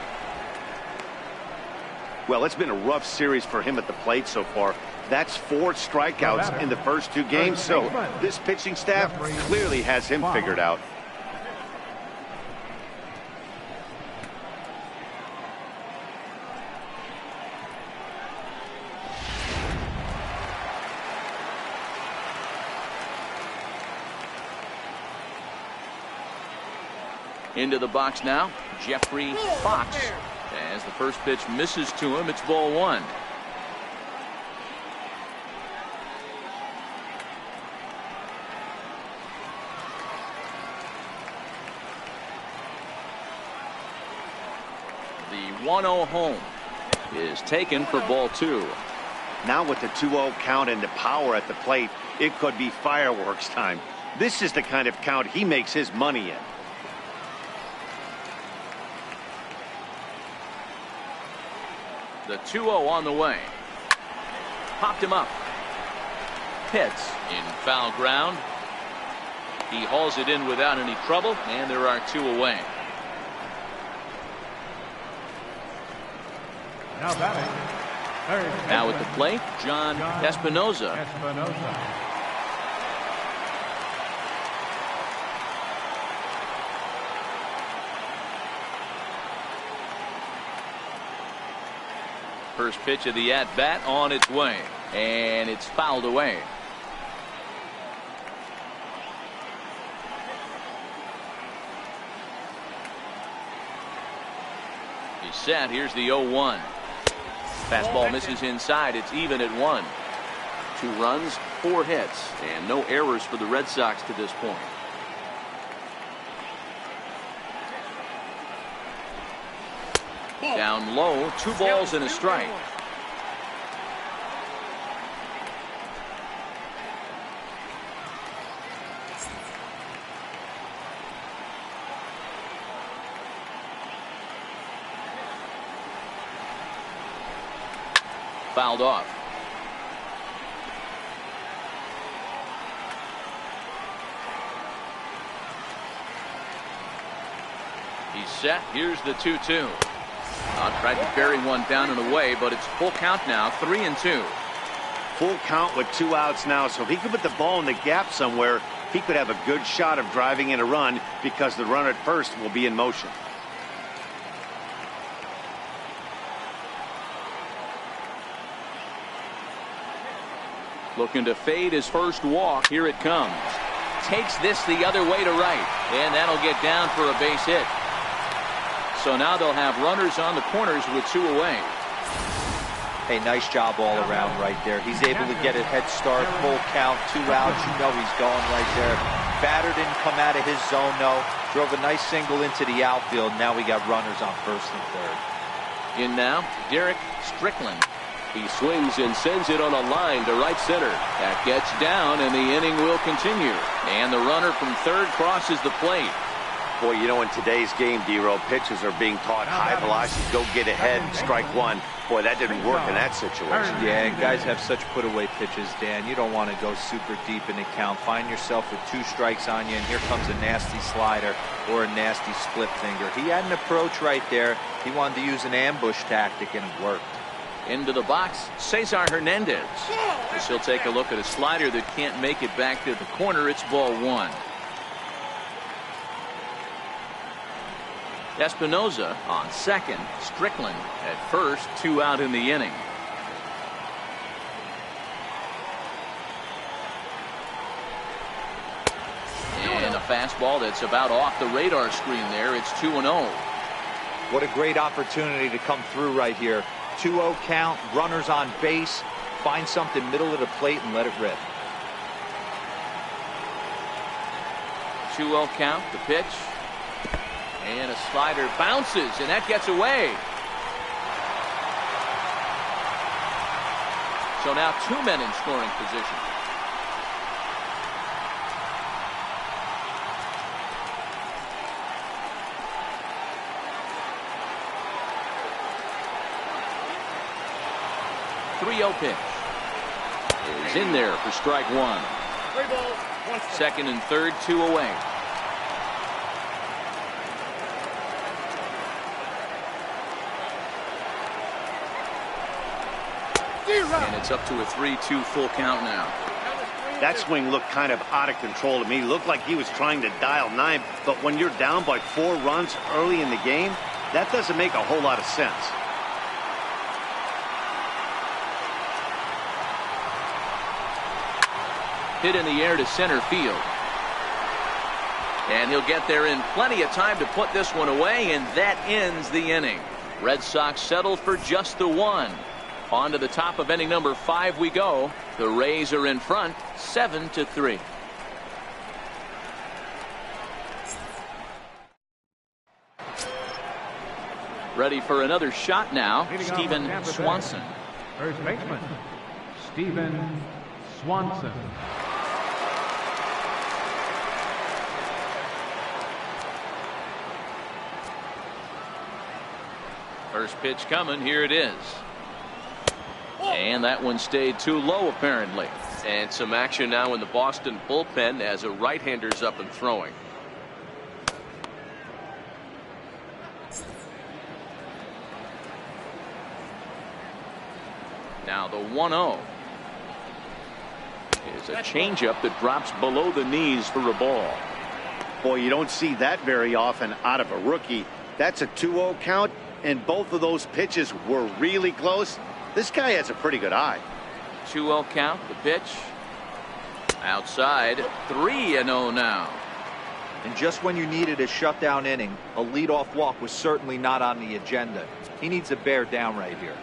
Well, it's been a rough series for him at the plate so far. That's 4 strikeouts in the first 2 games, so this pitching staff clearly has him figured out. Into the box now, Jeffrey Fox. As the first pitch misses to him, it's ball 1. The 1-0 home is taken for ball 2. Now with the 2-0 count and the power at the plate, it could be fireworks time. This is the kind of count he makes his money in. The 2-0 on the way. Popped him up. Hits in foul ground. He hauls it in without any trouble, and there are 2 away. Now batting. Now at the plate, John Espinoza. First pitch of the at-bat on its way, and it's fouled away. He's set. Here's the 0-1. Fastball misses inside. It's even at 1. 2 runs, 4 hits, and no errors for the Red Sox to this point. Down low, 2 balls and a strike. Fouled off. He's set. Here's the 2-2. Tried to bury one down and away, but it's full count now, 3-2. Full count with 2 outs now, so if he could put the ball in the gap somewhere, he could have a good shot of driving in a run because the runner at first will be in motion. Looking to fade his first walk. Here it comes. Takes this the other way to right, and that'll get down for a base hit. So now they'll have runners on the corners with 2 away. Hey, nice job all around right there. He's able to get a head start, full count, 2 outs. You know he's going right there. Batter didn't come out of his zone, no. Drove a nice single into the outfield. Now we got runners on first and third. In now, Derek Strickland. He swings and sends it on a line to right center. That gets down, and the inning will continue. And the runner from third crosses the plate. Boy, you know, in today's game, D-Row, pitchers are being taught high velocity, go get ahead, strike one. Boy, that didn't work in that situation. Yeah, and guys have such put-away pitches, Dan. You don't want to go super deep in the count. Find yourself with 2 strikes on you, and here comes a nasty slider or a nasty split finger. He had an approach right there. He wanted to use an ambush tactic, and it worked. Into the box, Cesar Hernandez. As he'll take a look at a slider that can't make it back to the corner. It's ball 1. Espinoza on second. Strickland at first. 2 out in the inning. And a fastball that's about off the radar screen there. It's 2-0. What a great opportunity to come through right here. 2-0 count, runners on base. Find something middle of the plate and let it rip. 2-0 count, the pitch. And a slider bounces, and that gets away. So now 2 men in scoring position. .3-0 pitch is in there for strike 1. 3 balls, 1 strike. Second and third, 2 away. And it's up to a 3-2 full count now. That swing looked kind of out of control to me. Looked like he was trying to dial 9, but when you're down by 4 runs early in the game, that doesn't make a whole lot of sense. Hit in the air to center field. And he'll get there in plenty of time to put this one away, and that ends the inning. Red Sox settle for just the 1. On to the top of inning number 5 we go. The Rays are in front, 7-3. Ready for another shot now, Stephen Swanson. First baseman, Stephen Swanson. First pitch coming. Here it is. And that one stayed too low, apparently. And some action now in the Boston bullpen as a right-hander's up and throwing. Now the 1-0 is a changeup that drops below the knees for a ball. Boy, you don't see that very often out of a rookie. That's a 2-0 count, and both of those pitches were really close. This guy has a pretty good eye. 2-0 count, the pitch. Outside, 3-0 now. And just when you needed a shutdown inning, a leadoff walk was certainly not on the agenda. He needs to bear down right here.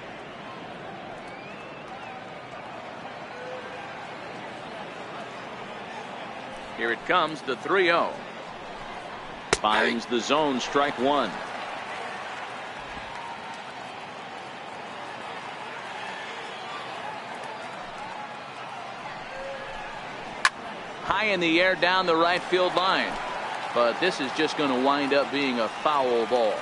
Here it comes, the 3-0. Finds the zone, strike one. High in the air down the right field line. But this is just going to wind up being a foul ball.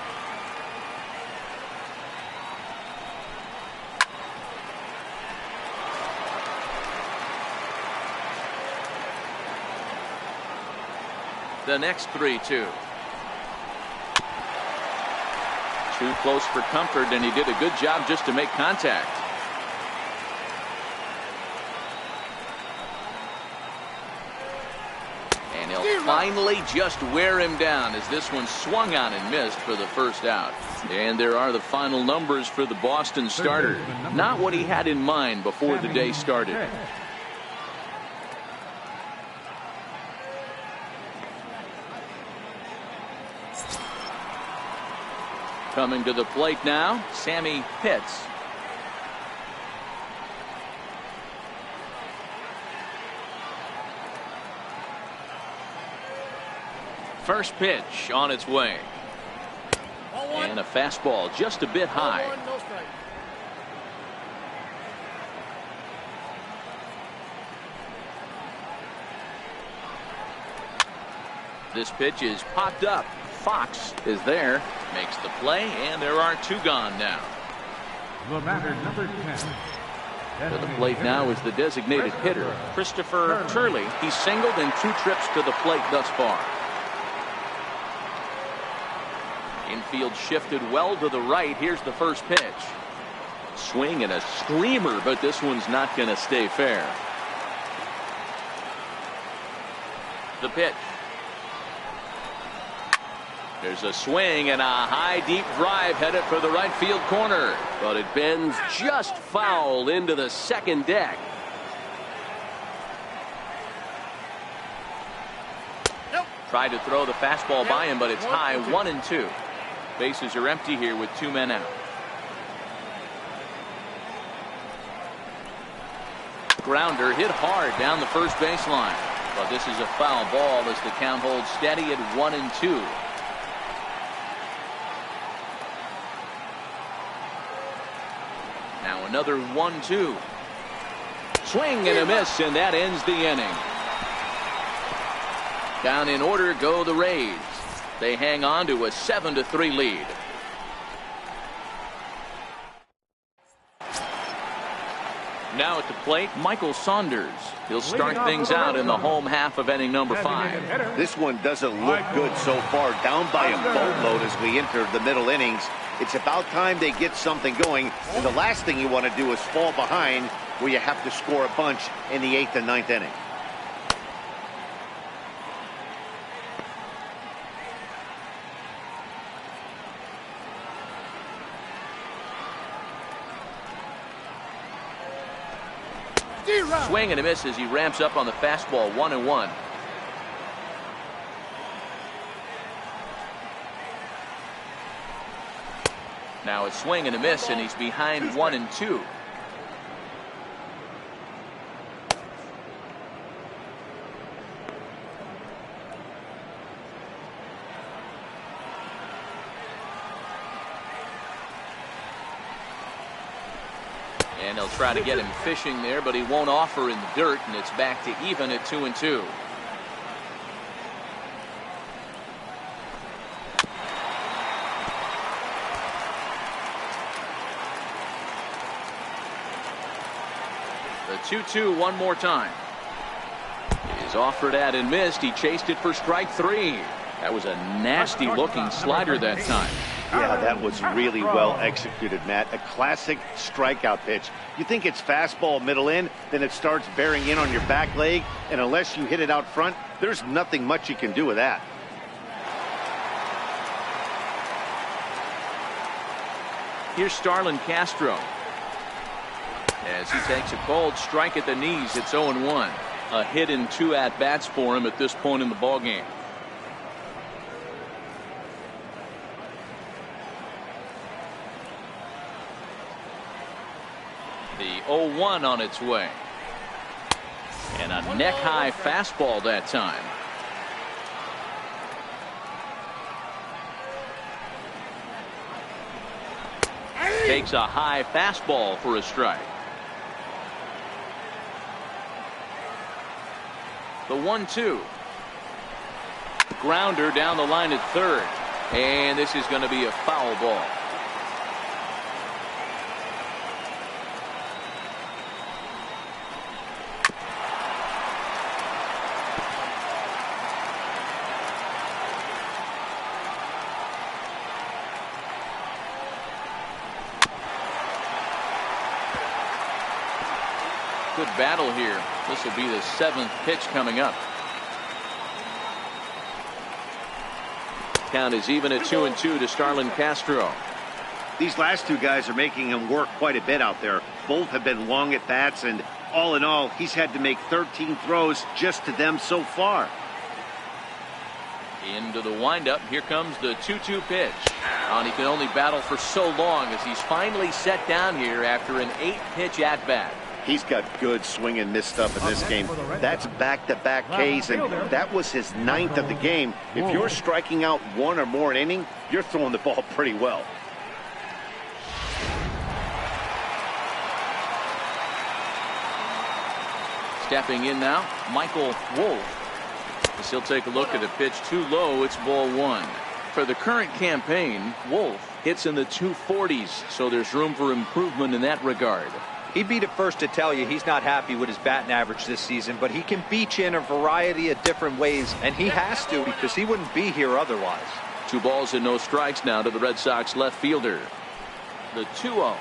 The next 3-2. Too close for comfort, and he did a good job just to make contact. And he'll finally just wear him down as this one swung on and missed for the first out. And there are the final numbers for the Boston starter. Not what he had in mind before the day started. Coming to the plate now, Sammy Pitts. First pitch on its way. And a fastball just a bit high. This pitch is popped up. Foxs is there, makes the play, and there are two gone now. The batter, number 10. To the plate now is the designated hitter, Christopher Turley. He's singled in 2 trips to the plate thus far. Infield shifted well to the right. Here's the first pitch. Swing and a screamer, but this one's not going to stay fair. The pitch. There's a swing and a high deep drive headed for the right field corner, but it bends just foul into the second deck. Tried to throw the fastball by him, but it's high, 1-2. Bases are empty here with 2 men out. Grounder hit hard down the first baseline, but this is a foul ball as the count holds steady at 1-2. Now another 1-2. Swing and a miss, and that ends the inning. Down in order go the Rays. They hang on to a 7-3 lead. Now at the plate, Michael Saunders. He'll start things out in the home half of inning number 5. This one doesn't look good so far. Down by a boatload as we enter the middle innings. It's about time they get something going. And the last thing you want to do is fall behind where you have to score a bunch in the 8th and 9th inning. Swing and a miss as he ramps up on the fastball, 1-1. Now a swing and a miss, and he's behind 1-2. And they'll try to get him fishing there, but he won't offer in the dirt, and it's back to even at 2-2. The 2-2 one more time. It is offered at and missed. He chased it for strike 3. That was a nasty looking slider that time. Yeah, that was really well executed, Matt. A classic strikeout pitch. You think it's fastball middle in, then it starts bearing in on your back leg, and unless you hit it out front, there's nothing much you can do with that. Here's Starlin Castro. As he takes a cold strike at the knees, it's 0-1. A hit in 2 at-bats for him at this point in the ballgame. The 0-1 on its way. And a neck-high fastball that time. Takes a high fastball for a strike. The 1-2. Grounder down the line at third. And this is going to be a foul ball. Good battle here. This will be the 7th pitch coming up. Count is even at 2-2 to Starlin Castro. These last two guys are making him work quite a bit out there. Both have been long at bats, and all in all, he's had to make 13 throws just to them so far. Into the windup. Here comes the 2-2 pitch. And he can only battle for so long as he's finally set down here after an 8-pitch at bat. He's got good swing and miss stuff in this game. That's back-to-back Ks, and that was his 9th of the game. If you're striking out one or more an inning, you're throwing the ball pretty well. Stepping in now, Michael Wolf. As he'll take a look at a pitch too low. It's ball 1. For the current campaign, Wolf hits in the 240s, so there's room for improvement in that regard. He'd be the first to tell you he's not happy with his batting average this season, but he can beat you in a variety of different ways, and he has to because he wouldn't be here otherwise. 2 balls and no strikes now to the Red Sox left fielder. The 2-0.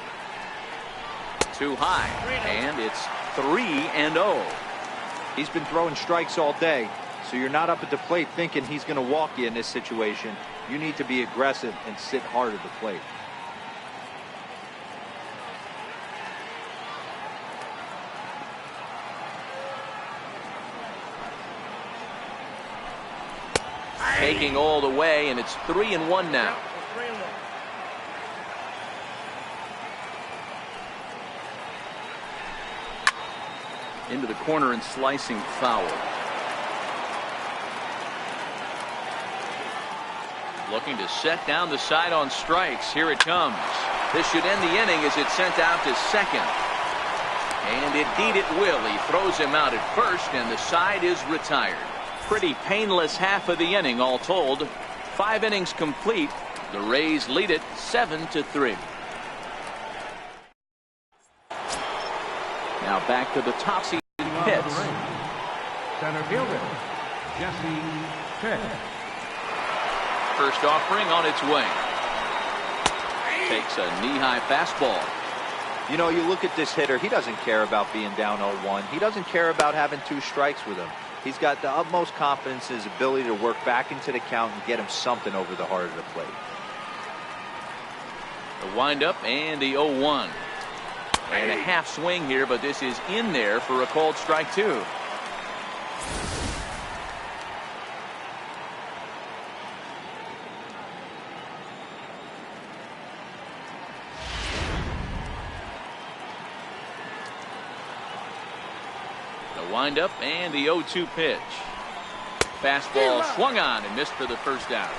Too high, and it's 3-0. He's been throwing strikes all day, so you're not up at the plate thinking he's going to walk you in this situation. You need to be aggressive and sit hard at the plate. Taking all the way, and it's 3-1 now. Into the corner and slicing foul. Looking to set down the side on strikes. Here it comes. This should end the inning as it's sent out to second. And indeed it will. He throws him out at first, and the side is retired. Pretty painless half of the inning all told. 5 innings complete. The Rays lead it 7-3. Now back to the top seed Pitts. Center fielder, Jesse Pitt. First offering on its way. Takes a knee-high fastball. You know, you look at this hitter, he doesn't care about being down 0-1. He doesn't care about having 2 strikes with him. He's got the utmost confidence in his ability to work back into the count and get him something over the heart of the plate. The windup and the 0-1. And a half swing here, but this is in there for a called strike 2. Windup and the 0-2 pitch. Fastball swung on and missed for the first out.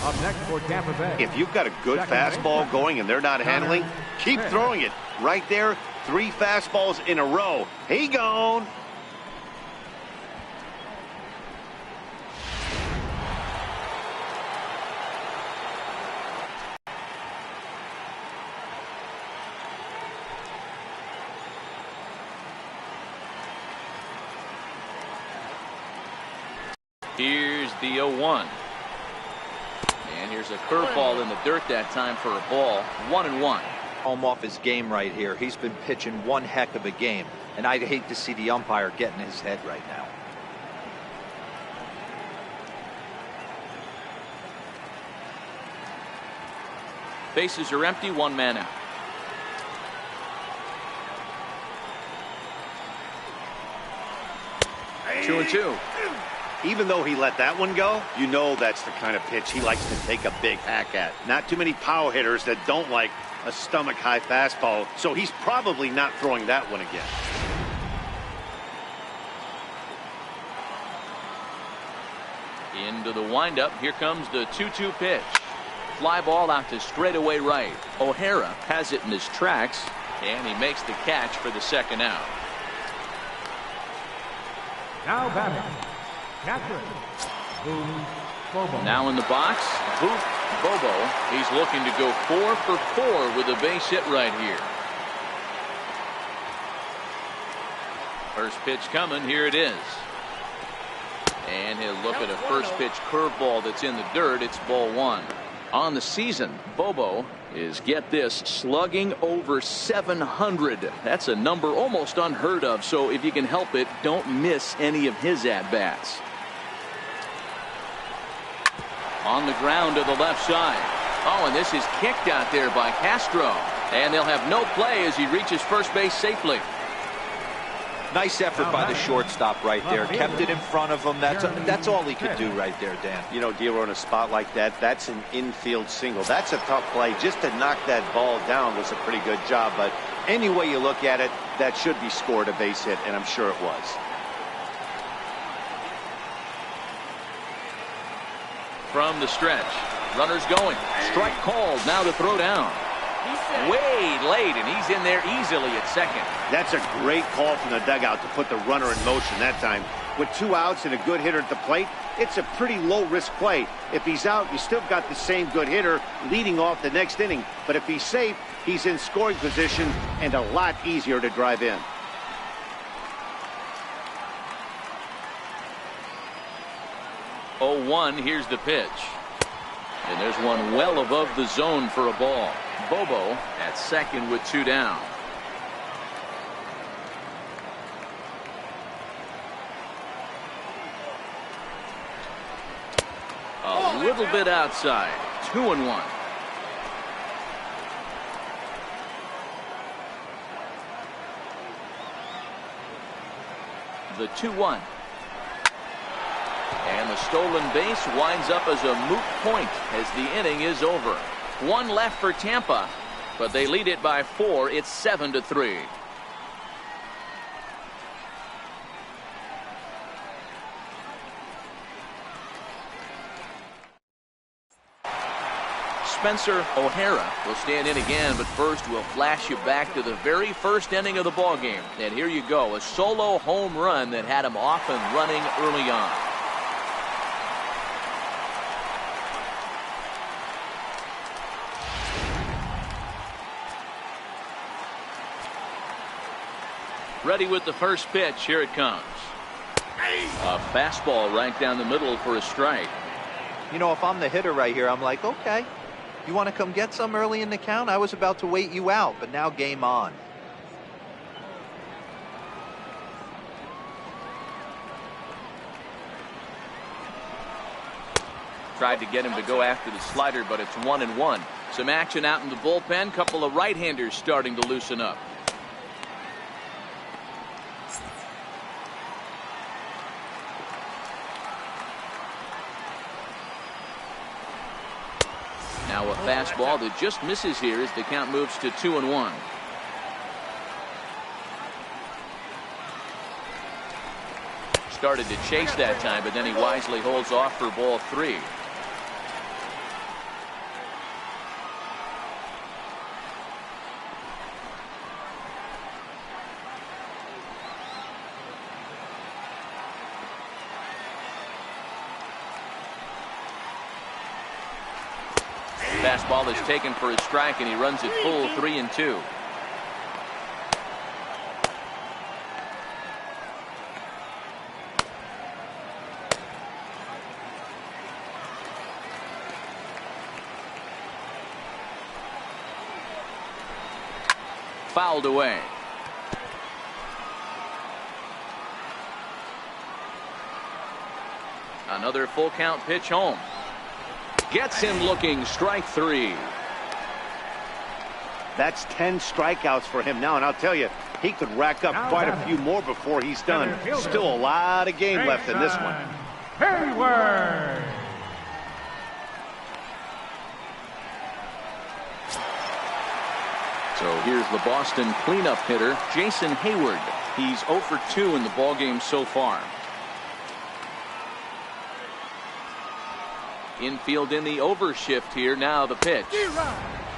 Up next for Tampa Bay. If you've got a good fastball going and they're not handling, keep throwing it. Right there, 3 fastballs in a row. He gone. Here's the 0-1. And here's a curveball in the dirt that time for a ball. 1-1. Home off his game right here. He's been pitching one heck of a game, and I'd hate to see the umpire get in his head right now. Bases are empty, 1 man out. Two and two. Even though he let that one go, you know that's the kind of pitch he likes to take a big hack at. Not too many power hitters that don't like a stomach-high fastball, so he's probably not throwing that one again. Into the windup. Here comes the 2-2 pitch. Fly ball out to straightaway right. O'Hara has it in his tracks, and he makes the catch for the second out. Now batting, Catherine Boom Bobo. Now in the box, Boop Bobo. He's looking to go 4 for 4 with a base hit right here. First pitch coming. Here it is. And he'll look at a first pitch curveball that's in the dirt. It's ball 1. On the season, Bobo is, get this, slugging over 700. That's a number almost unheard of. So if you can help it, don't miss any of his at-bats. On the ground to the left side. Oh, and this is kicked out there by Castro. And they'll have no play as he reaches first base safely. Nice effort by the shortstop right there. Kept it in front of him. That's all he could do right there, Dan. You know, D'Lo, in a spot like that, that's an infield single. That's a tough play. Just to knock that ball down was a pretty good job. But any way you look at it, that should be scored a base hit, and I'm sure it was. From the stretch. Runners going. Strike called. Now to throw down. Way late, and he's in there easily at second. That's a great call from the dugout to put the runner in motion that time. With 2 outs and a good hitter at the plate, it's a pretty low-risk play. If he's out, you still got the same good hitter leading off the next inning. But if he's safe, he's in scoring position and a lot easier to drive in. Oh, 1, here's the pitch. And there's one well above the zone for a ball. Bobo at second with 2 down. A little bit outside. 2-1. The 2-1. And the stolen base winds up as a moot point as the inning is over. 1 left for Tampa, but they lead it by 4. It's 7-3. Spencer O'Hara will stand in again, but first we'll flash you back to the very first inning of the ballgame. And here you go, a solo home run that had him off and running early on. Ready with the first pitch. Here it comes. A fastball right down the middle for a strike. You know, if I'm the hitter right here, I'm like, okay, you want to come get some early in the count? I was about to wait you out, but now game on. Tried to get him to go after the slider, but it's 1-1. Some action out in the bullpen. Couple of right-handers starting to loosen up. Now a fastball that just misses here as the count moves to 2-1. Started to chase that time, but then he wisely holds off for ball 3. Fastball is taken for a strike, and he runs it full 3-2. Fouled away. Another full count pitch home. Gets him looking, strike 3. That's 10 strikeouts for him now, and I'll tell you, he could rack up quite a few more before he's done. Still a lot of game left in this one. Hayward. here's the Boston cleanup hitter, Jason Hayward. He's 0 for 2 in the ballgame so far. Infield in the overshift here. Now the pitch.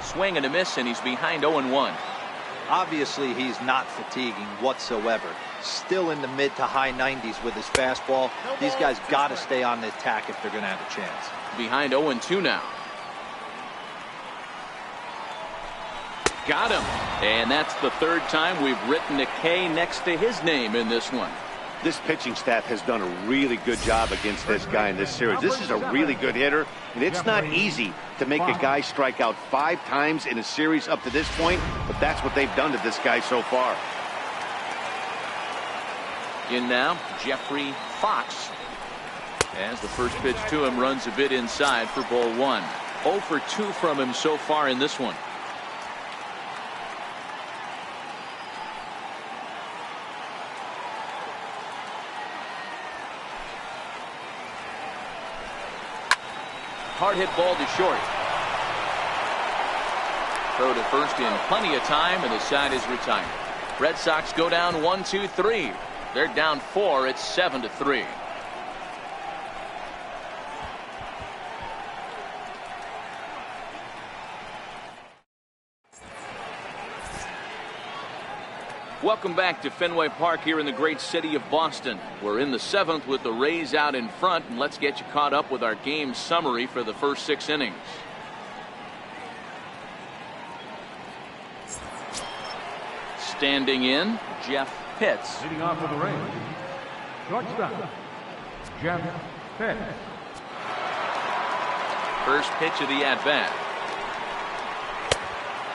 Swing and a miss, and he's behind 0-1. Obviously, he's not fatiguing whatsoever. Still in the mid to high 90s with his fastball. These guys got to stay on the attack if they're going to have a chance. Behind 0-2 now. Got him. And that's the third time we've written a K next to his name in this one. This pitching staff has done a really good job against this guy in this series. This is a really good hitter, and it's not easy to make a guy strike out 5 times in a series up to this point, but that's what they've done to this guy so far. In now, Jeffrey Foxx. As the first pitch to him runs a bit inside for ball 1. 0 for 2 from him so far in this one. Hard hit ball to short. Throw to first in plenty of time, and the side is retired. Red Sox go down 1-2-3. They're down 4. It's 7-3. Welcome back to Fenway Park here in the great city of Boston. We're in the 7th with the Rays out in front, and let's get you caught up with our game summary for the first 6 innings. Standing in, Jeff Pitts. Leading off for the Rays, shortstop, Jeff Pitts. First pitch of the at-bat.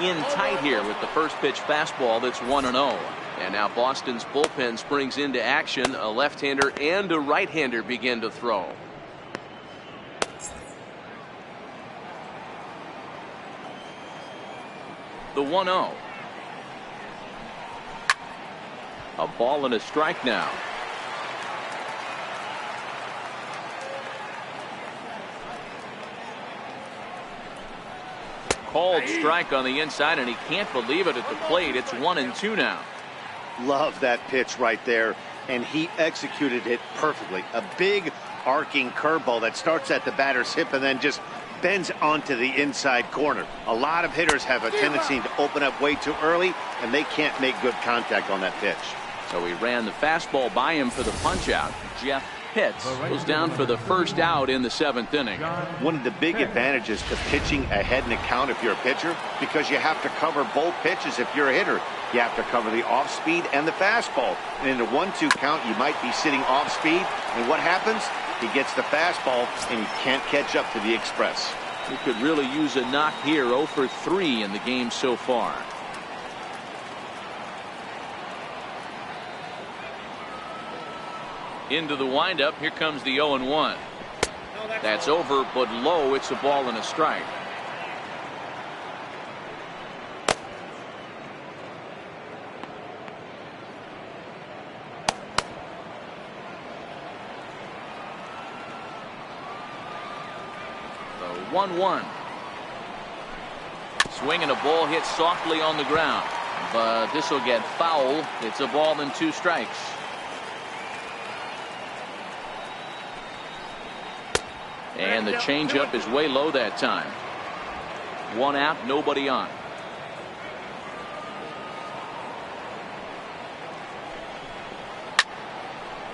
In tight here with the first pitch fastball that's 1-0. And now Boston's bullpen springs into action. A left-hander and a right-hander begin to throw. The 1-0. A ball and a strike now. Called strike on the inside, and he can't believe it at the plate. It's 1-2 now. Love that pitch right there, and he executed it perfectly. A big arcing curveball that starts at the batter's hip and then just bends onto the inside corner. A lot of hitters have a tendency to open up way too early, and they can't make good contact on that pitch. So he ran the fastball by him for the punch out. Jeff Pitts goes down for the first out in the 7th inning. One of the big advantages to pitching ahead in the count if you're a pitcher, because you have to cover both pitches if you're a hitter. You have to cover the off speed and the fastball. And in a 1-2 count, you might be sitting off speed. And what happens? He gets the fastball, and you can't catch up to the express. He could really use a knock here. 0 for 3 in the game so far. Into the windup. Here comes the 0-1. That's over, but low. It's a ball and a strike. The 1-1. Swing and a ball hit softly on the ground, but this will get foul. It's a ball and 2 strikes. And the changeup is way low that time. 1 out, nobody on.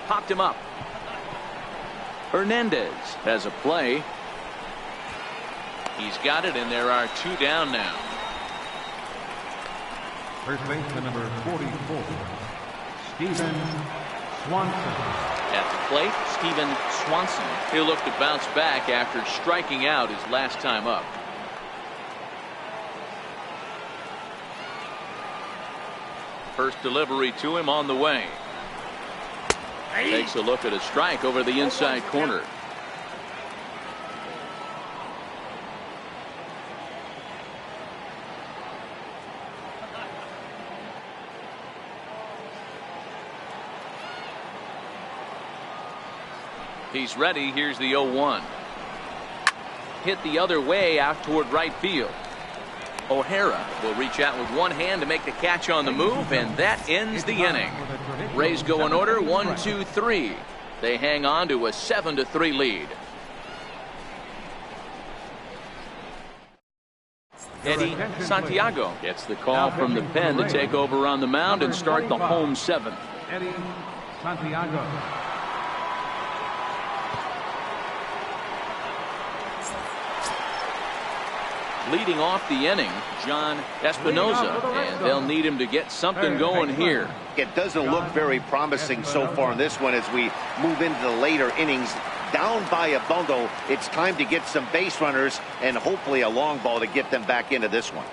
Popped him up. Hernandez has a play. He's got it, and there are 2 down now. First baseman number 44, Stephen Swanson. At the plate, Stephen Swanson. He'll look to bounce back after striking out his last time up. First delivery to him on the way. Takes a look at a strike over the inside corner. He's ready. Here's the 0-1. Hit the other way out toward right field. O'Hara will reach out with one hand to make the catch on the move, and that ends the inning. Rays go in order 1, 2, 3. They hang on to a 7-3 lead. Eddie Santiago gets the call from the pen to take over on the mound and start the home seventh. Eddie Santiago. Leading off the inning, John Espinoza, and they'll need him to get something going here. It doesn't look very promising so far in this one as we move into the later innings. Down by a bundle, it's time to get some base runners and hopefully a long ball to get them back into this one.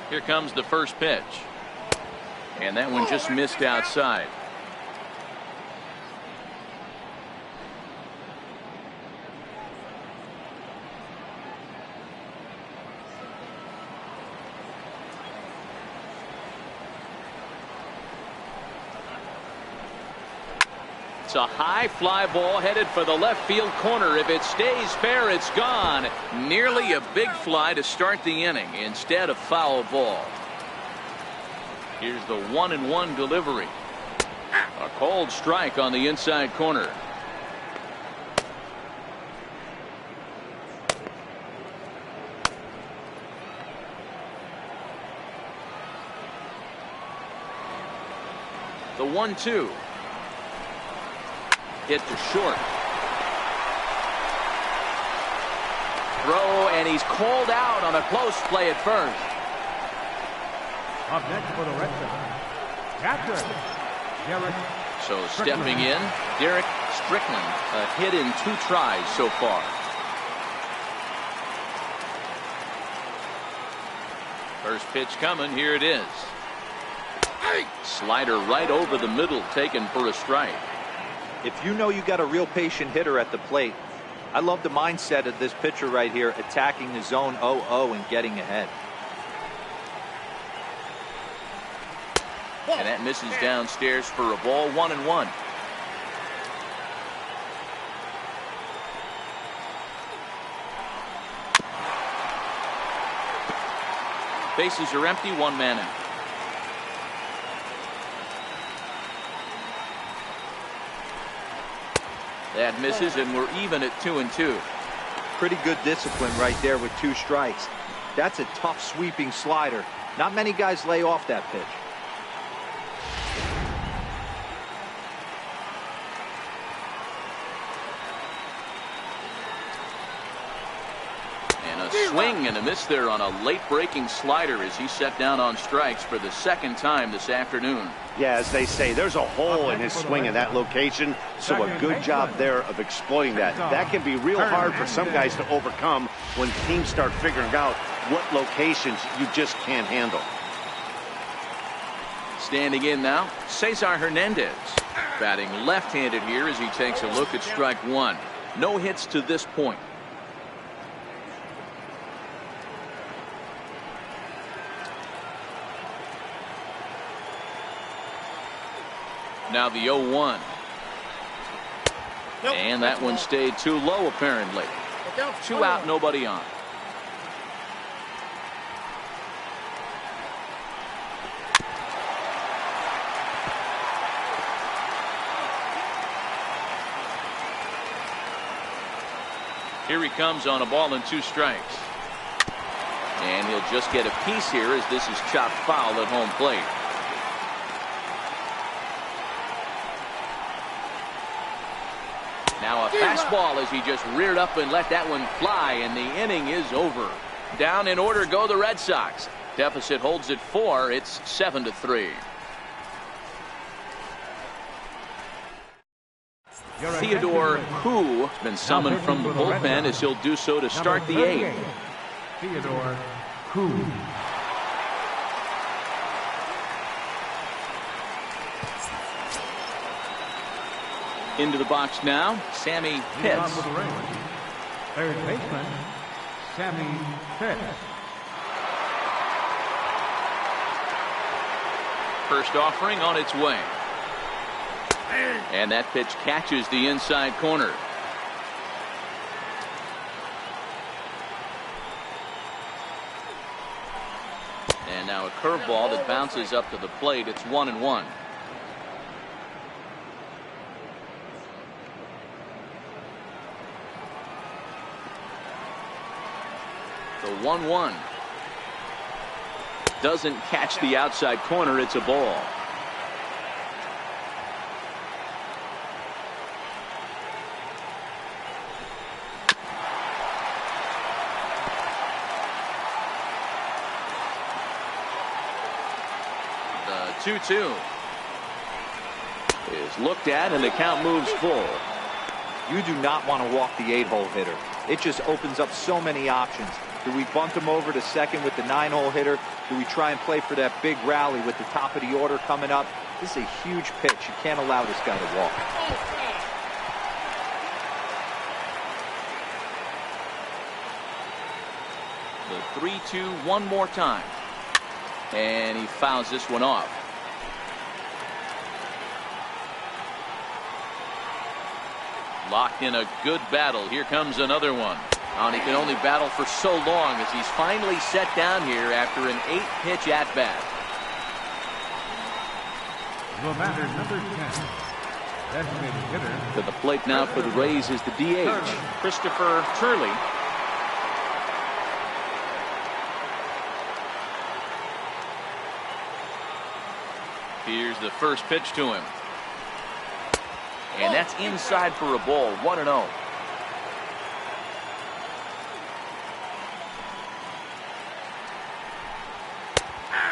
Here comes the first pitch. And that one just missed outside. It's a high fly ball headed for the left field corner. If it stays fair, it's gone. Nearly a big fly to start the inning instead of foul ball. Here's the 1-1 delivery. A cold strike on the inside corner. The 1-2. Hit to short. Throw, and he's called out on a close play at first. Up next for the Red Sox, catcher, Derek. So stepping in, Derek Strickland, a hit in 2 tries so far. First pitch coming, here it is. Slider right over the middle, taken for a strike. If you know you got a real patient hitter at the plate, I love the mindset of this pitcher right here, attacking the zone 0-0 and getting ahead. And that misses downstairs for a ball. 1-1. Bases are empty, 1 man out. That misses, and we're even at 2-2. Pretty good discipline right there with 2 strikes. That's a tough sweeping slider. Not many guys lay off that pitch. And a swing and a miss there on a late breaking slider as he set down on strikes for the 2nd time this afternoon. Yeah, as they say, there's a hole in his swing in that location, so a good job there of exploiting that. That can be real hard for some guys to overcome when teams start figuring out what locations you just can't handle. Standing in now, Cesar Hernandez, batting left-handed here as he takes a look at strike 1. No hits to this point. Now the 0-1. And that one stayed too low apparently. 2 out, nobody on. Here he comes on a ball and 2 strikes. And he'll just get a piece here as this is chopped foul at home plate. Now a fastball as he just reared up and let that one fly, and the inning is over. Down in order go the Red Sox. Deficit holds at 4. It's 7-3. Theodore Who has been summoned from the bullpen as he'll do so to start the 8th. Theodore Who. Into the box now, Sammy Pitts. Third baseman, Sammy Pitts. First offering on its way. And that pitch catches the inside corner. Now a curveball that bounces up to the plate. It's 1-1. The 1-1 doesn't catch the outside corner. It's a ball. The 2-2 is looked at, and the count moves full. You do not want to walk the 8-hole hitter. It just opens up so many options. Do we bunt him over to second with the 9-hole hitter? Do we try and play for that big rally with the top of the order coming up? This is a huge pitch. You can't allow this guy to walk. The 3-2 one more time. And he fouls this one off. Locked in a good battle. Here comes another one. And he can only battle for so long as he's finally set down here after an 8-pitch at-bat. The batter, number 10. Designated hitter. To the plate now for the Rays is the DH, Christopher Turley. Here's the first pitch to him. And that's inside for a ball. 1-0.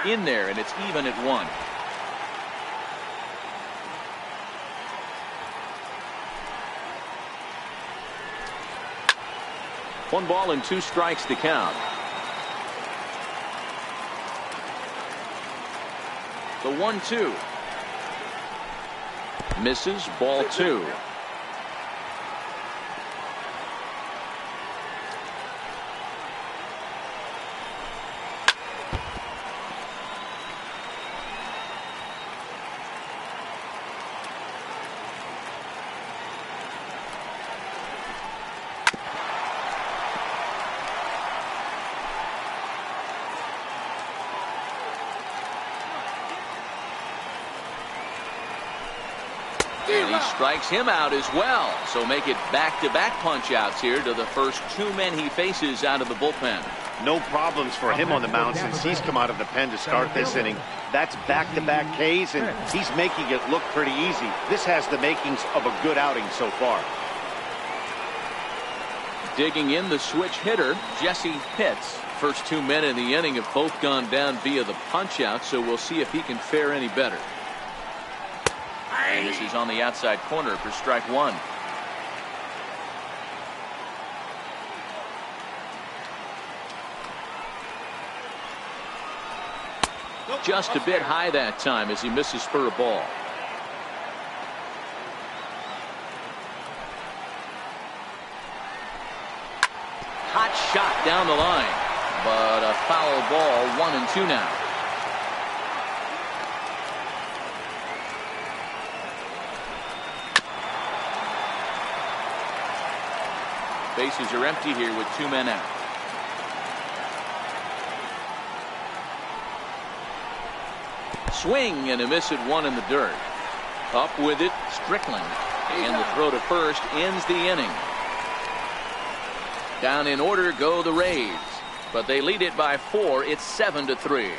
In there, and it's even at 1. One ball and 2 strikes to count. The 1-2 misses. Ball 2. And he strikes him out as well. So make it back-to-back punch-outs here to the first 2 men he faces out of the bullpen. No problems for him on the mound since he's come out of the pen to start this inning. That's back-to-back Ks, and he's making it look pretty easy. This has the makings of a good outing so far. Digging in, the switch hitter, Jesse Pitts. First 2 men in the inning have both gone down via the punch-out, so we'll see if he can fare any better. And this is on the outside corner for strike 1. Just a bit high that time as he misses for a ball. Hot shot down the line, but a foul ball. 1-2 now. Bases are empty here with 2 men out. Swing and a miss at 1 in the dirt. Up with it, Strickland. And the throw to first ends the inning. Down in order go the Rays, but they lead it by 4. It's 7-3.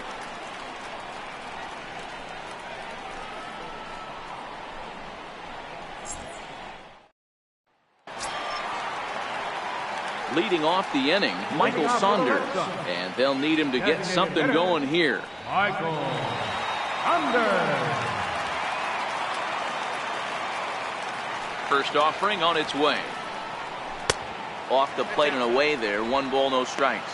Leading off the inning, Michael Saunders, and they'll need him to get something going here. Michael Saunders. First offering on its way. Off the plate and away there. 1 ball, no strikes.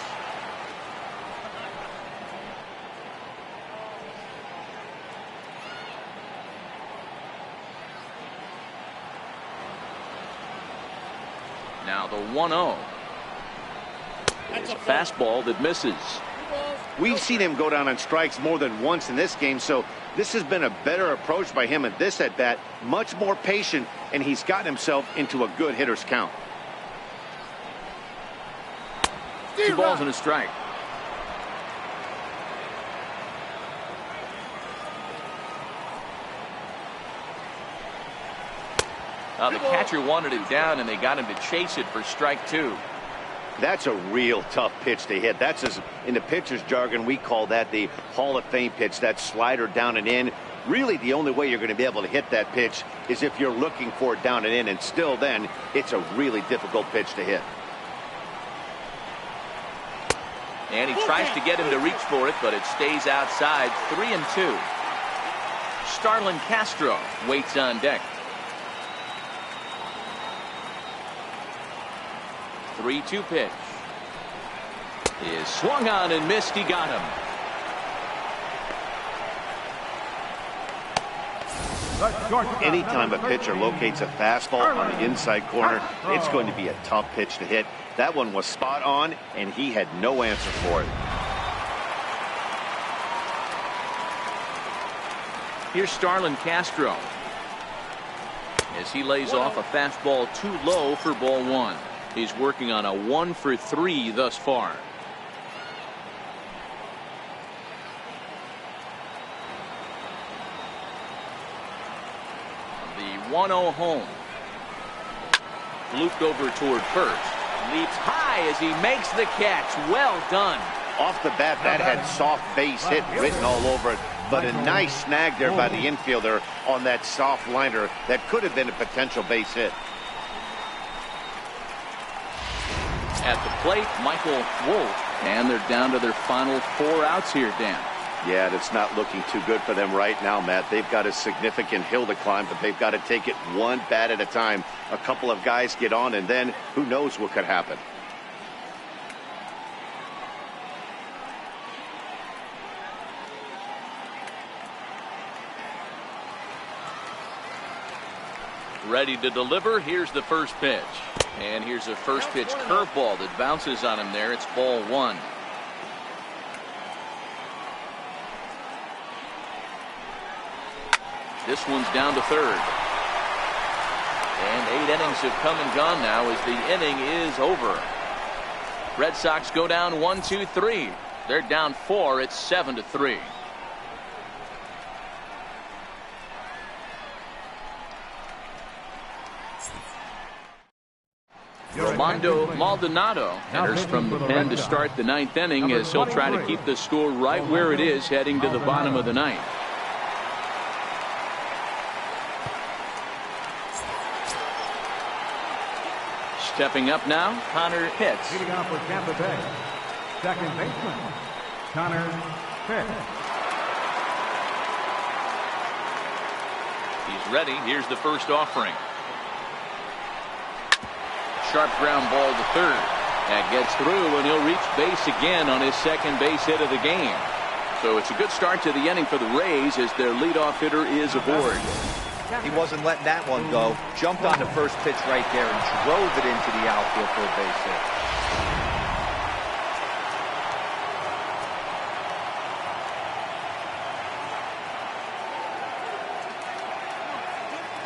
Now the 1-0. It's a fastball that misses. We've seen him go down on strikes more than once in this game, so this has been a better approach by him at this at-bat. Much more patient, and he's gotten himself into a good hitter's count. 2 balls and a strike. The catcher wanted it down, and they got him to chase it for strike 2. That's a real tough pitch to hit. That's in the pitcher's jargon, we call that the Hall of Fame pitch, that slider down and in. Really, the only way you're going to be able to hit that pitch is if you're looking for it down and in, and still then, it's a really difficult pitch to hit. And he tries to get him to reach for it, but it stays outside. 3-2. Starlin Castro waits on deck. 3-2 pitch is swung on and missed. He got him. Anytime a pitcher locates a fastball on the inside corner, it's going to be a tough pitch to hit. That one was spot on, and he had no answer for it. Here's Starlin Castro as he lays off a fastball too low for ball 1. He's working on a 1 for 3 thus far. The 1-0 home. Looped over toward first. Leaps high as he makes the catch. Well done. Off the bat, that had soft base hit written all over it. But a nice snag there by the infielder on that soft liner that could have been a potential base hit. At the plate, Michael Wolf. And they're down to their final 4 outs here, Dan. Yeah, it's not looking too good for them right now, Matt. They've got a significant hill to climb, but they've got to take it one bat at a time. A couple of guys get on, and then who knows what could happen. Ready to deliver. Here's the first pitch. And here's a first pitch curveball that bounces on him there. It's ball 1. This one's down to third. And 8 innings have come and gone now as the inning is over. Red Sox go down 1-2-3. They're down 4. It's 7-3. Armando Maldonado enters from the pen to start the 9th inning as he'll try to keep the score right where it is heading to the bottom of the 9th. Stepping up now, Connor Pitts. Leading off for Tampa Bay, second baseman, Connor Pitts. He's ready. Here's the first offering. Sharp ground ball to third. That gets through, and he'll reach base again on his second base hit of the game. So it's a good start to the inning for the Rays as their leadoff hitter is aboard. He wasn't letting that one go. Jumped on the first pitch right there and drove it into the outfield for a base hit.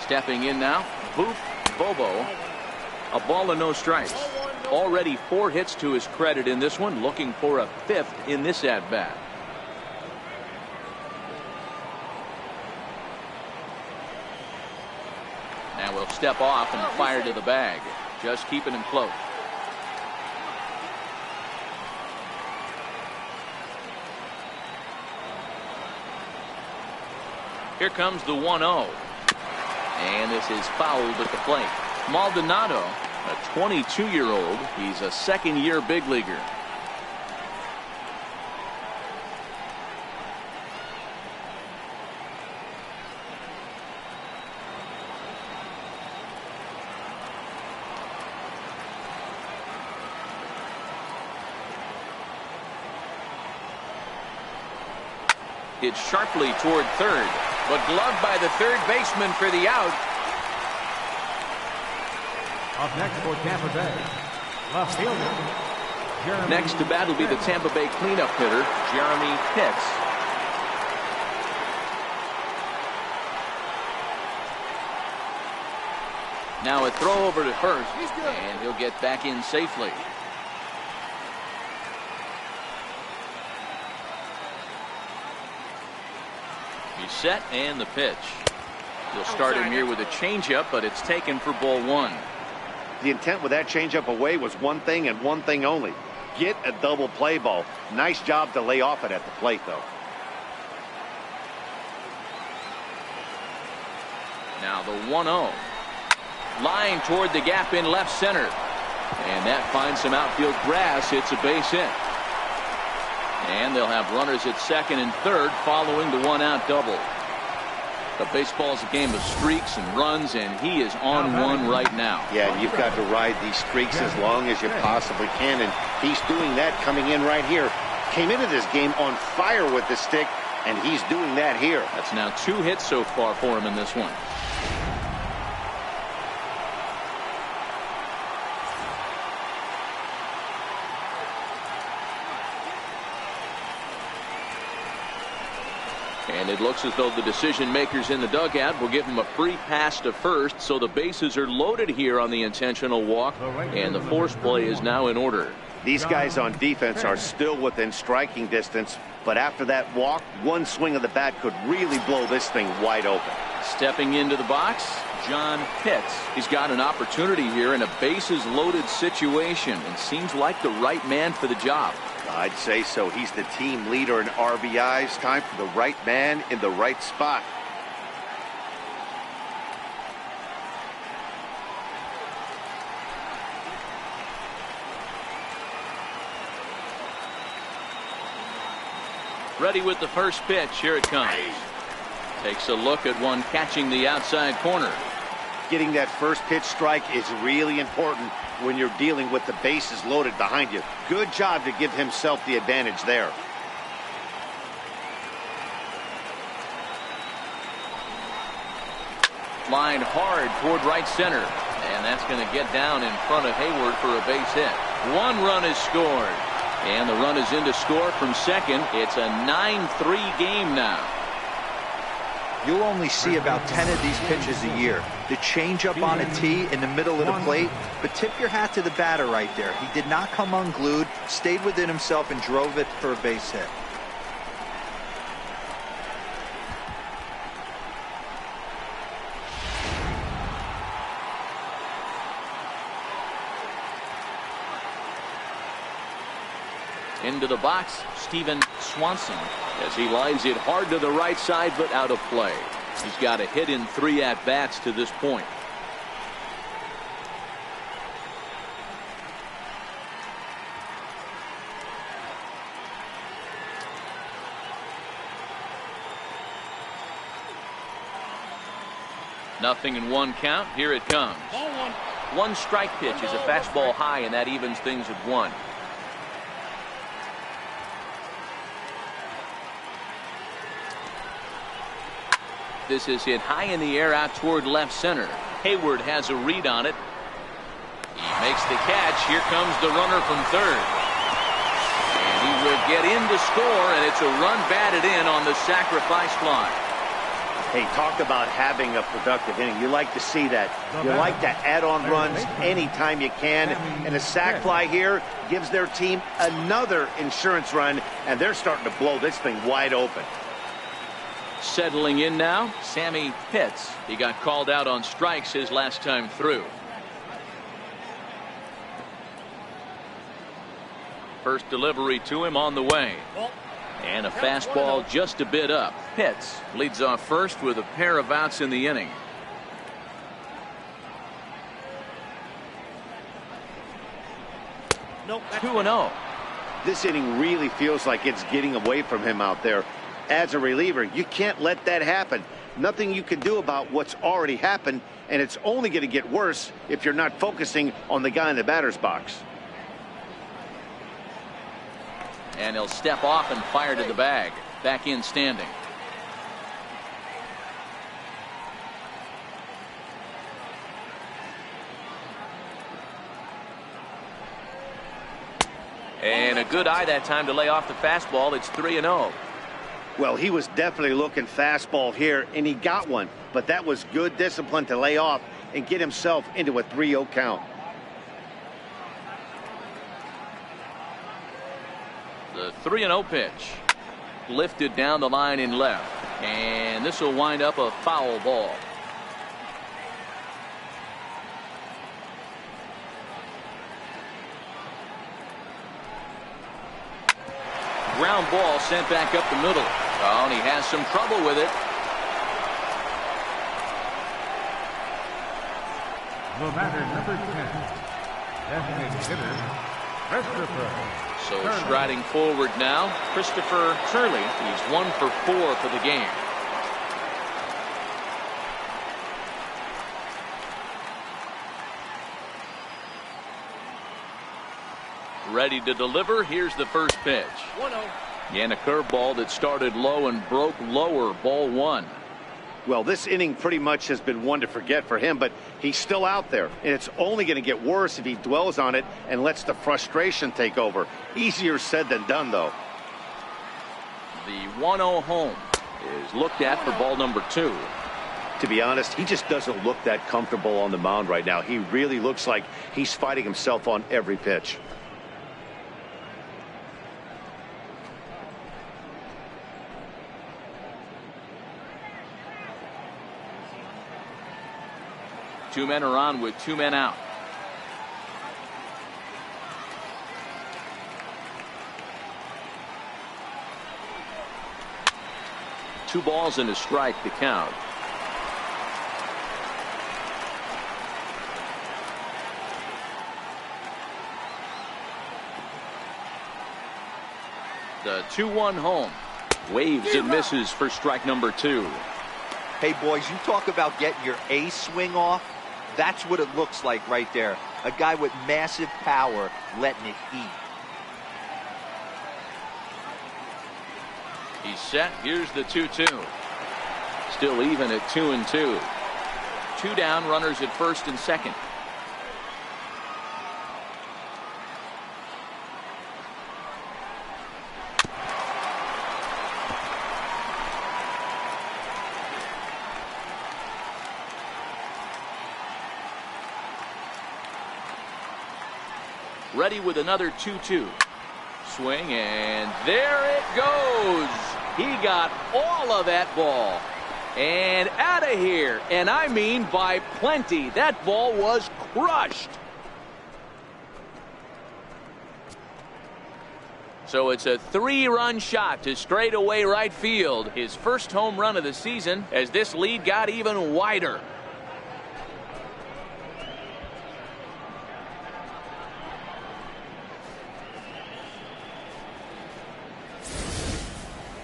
Stepping in now, Boof Bobo. A ball and no strikes. Already 4 hits to his credit in this one. Looking for a 5th in this at-bat. Now we'll step off and fire to the bag. Just keeping him close. Here comes the 1-0. And this is fouled at the plate. Maldonado, a 22-year-old. He's a second-year big leaguer. It's sharply toward third, but gloved by the third baseman for the out. Up next for Tampa Bay, left fielder, Jeremy. Next to bat will be the Tampa Bay cleanup hitter, Jeremy Pitts. Now a throw over to first, and he'll get back in safely. He's set, and the pitch. You'll start him here with a changeup, but it's taken for ball one. The intent with that changeup away was one thing and one thing only. Get a double play ball. Nice job to lay off it at the plate, though. Now the 1-0. Line toward the gap in left center. And that finds some outfield grass. It's a base hit. And they'll have runners at second and third following the one-out double. But baseball's a game of streaks and runs, and he is on one right now. Yeah, and you've got to ride these streaks as long as you possibly can, and he's doing that coming in right here. Came into this game on fire with the stick, and he's doing that here. That's now 2 hits so far for him in this one. And it looks as though the decision makers in the dugout will give him a free pass to first, so the bases are loaded here on the intentional walk, and the force play is now in order. These guys on defense are still within striking distance, but after that walk, one swing of the bat could really blow this thing wide open. Stepping into the box, John Pitts. He's got an opportunity here in a bases loaded situation and seems like the right man for the job. I'd say so. He's the team leader in RBIs. Time for the right man in the right spot. Ready with the first pitch. Here it comes. Takes a look at one catching the outside corner. Getting that first pitch strike is really important when you're dealing with the bases loaded behind you. Good job to give himself the advantage there. Line hard toward right center, and that's going to get down in front of Hayward for a base hit. 1 run is scored, and the run is in to score from second. It's a 9-3 game now. You'll only see about 10 of these pitches a year. The changeup on a tee in the middle of the plate, but tip your hat to the batter right there. He did not come unglued, stayed within himself, and drove it for a base hit. Into the box, Steven Swanson, as he lines it hard to the right side, but out of play. He's got a hit in 3 at-bats to this point. Nothing in 1 count. Here it comes. 1 strike pitch is a fastball high, and that evens things at 1. This is hit high in the air out toward left center. Hayward has a read on it. He makes the catch. Here comes the runner from third. And he will get in to score, and it's a run batted in on the sacrifice fly. Hey, talk about having a productive inning. You like to see that. You like to add on runs anytime you can. And a sac fly here gives their team another insurance run, and they're starting to blow this thing wide open. Settling in now, Sammy Pitts. He got called out on strikes his last time through. First delivery to him on the way. And a fastball just a bit up. Pitts leads off first with a pair of outs in the inning. Nope. 2-0. This inning really feels like it's getting away from him out there. As a reliever, you can't let that happen. Nothing you can do about what's already happened, and it's only going to get worse if you're not focusing on the guy in the batter's box. And he'll step off and fire to the bag. Back in standing. And a good eye that time to lay off the fastball. It's 3-0. Well, he was definitely looking fastball here, and he got one. But that was good discipline to lay off and get himself into a 3-0 count. The 3-0 pitch. Lifted down the line in left. And this will wind up a foul ball. ground ball sent back up the middle. Oh, and he has some trouble with it. The batter, number 10. Designated hitter, Christopher. So striding forward now, Christopher Turley. He's 1 for 4 for the game. Ready to deliver. Here's the first pitch. 1-0. And a curveball that started low and broke lower. Ball 1. Well, this inning pretty much has been one to forget for him, but he's still out there, and it's only going to get worse if he dwells on it and lets the frustration take over. Easier said than done, though. The 1-0 home is looked at for ball number 2. To be honest, he just doesn't look that comfortable on the mound right now. He really looks like he's fighting himself on every pitch. Two men are on with 2 men out. Two balls and a strike to count. The 2-1 home. Waves and misses for strike number 2. Hey, boys, you talk about getting your A swing off. That's what it looks like right there. A guy with massive power letting it eat. He's set. Here's the 2-2. Still even at 2-2. 2 down, runners at first and second. Ready with another 2-2. Swing, and there it goes. He got all of that ball. And out of here. And I mean by plenty. That ball was crushed. So it's a 3-run shot to straightaway right field. His first home run of the season as this lead got even wider.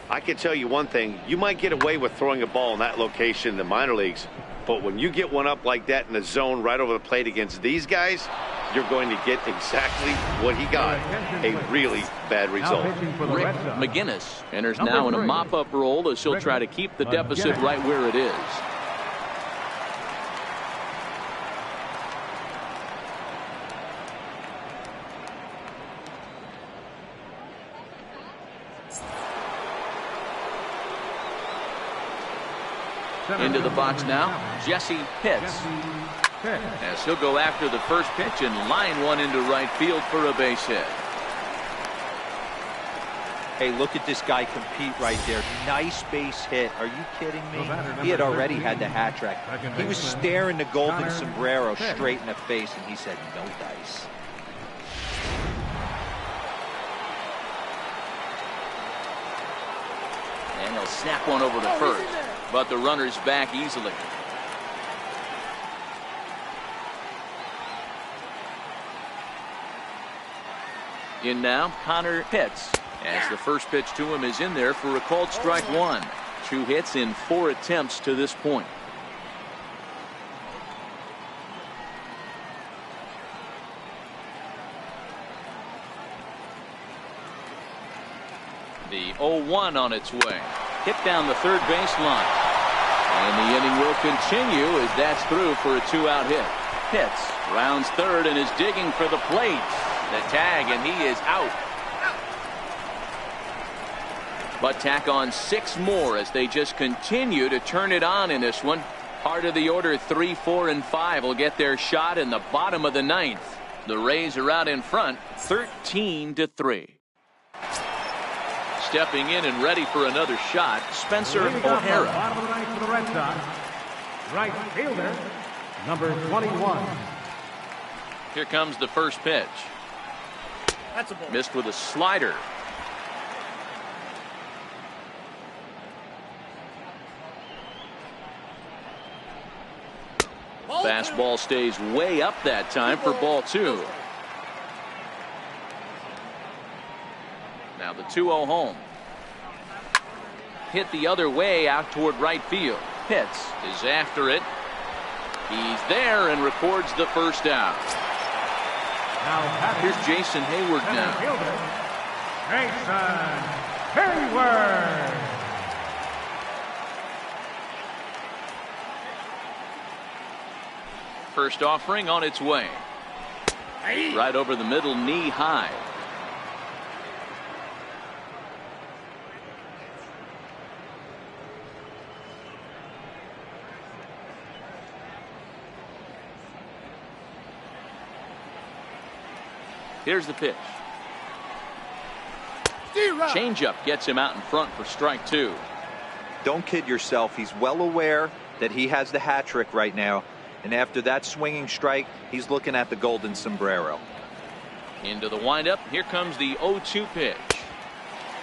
I can tell you one thing. You might get away with throwing a ball in that location in the minor leagues, but when you get one up like that in the zone right over the plate against these guys, you're going to get exactly what he got, a really bad result. Rick McGinnis enters now in a mop-up role as he'll try to keep the deficit right where it is. Into the box now, Jesse Pitts. As he'll go after the first pitch and line one into right field for a base hit. Hey, look at this guy compete right there. Nice base hit. Are you kidding me? He had already had the hat trick. He was staring the golden sombrero straight in the face, and he said, no dice. And he'll snap one over to first. But the runner's back easily. In now, Connor Pitts. As the first pitch to him is in there for a called strike 1. 2 hits in 4 attempts to this point. The 0-1 on its way. Hit down the third baseline. And the inning will continue as that's through for a 2-out hit. Pitts rounds third and is digging for the plate. The tag, and he is out. But tack on 6 more as they just continue to turn it on in this one. Part of the order 3, 4, and 5 will get their shot in the bottom of the 9th. The Rays are out in front 13-3. Stepping in and ready for another shot, Spencer O'Hara. Bottom of the ninth for the Red Sox. Right fielder, number 21. Here comes the first pitch. That's a ball. Missed with a slider. Fastball stays way up that time for ball 2. Now the 2-0 home. Hit the other way out toward right field. Pitts is after it. He's there and records the first out. Here's Jason Hayward now. Jason Hayward. First offering on its way. Right over the middle, knee high. Here's the pitch. Changeup gets him out in front for strike 2. Don't kid yourself. He's well aware that he has the hat trick right now. And after that swinging strike, he's looking at the golden sombrero. Into the windup. Here comes the 0-2 pitch.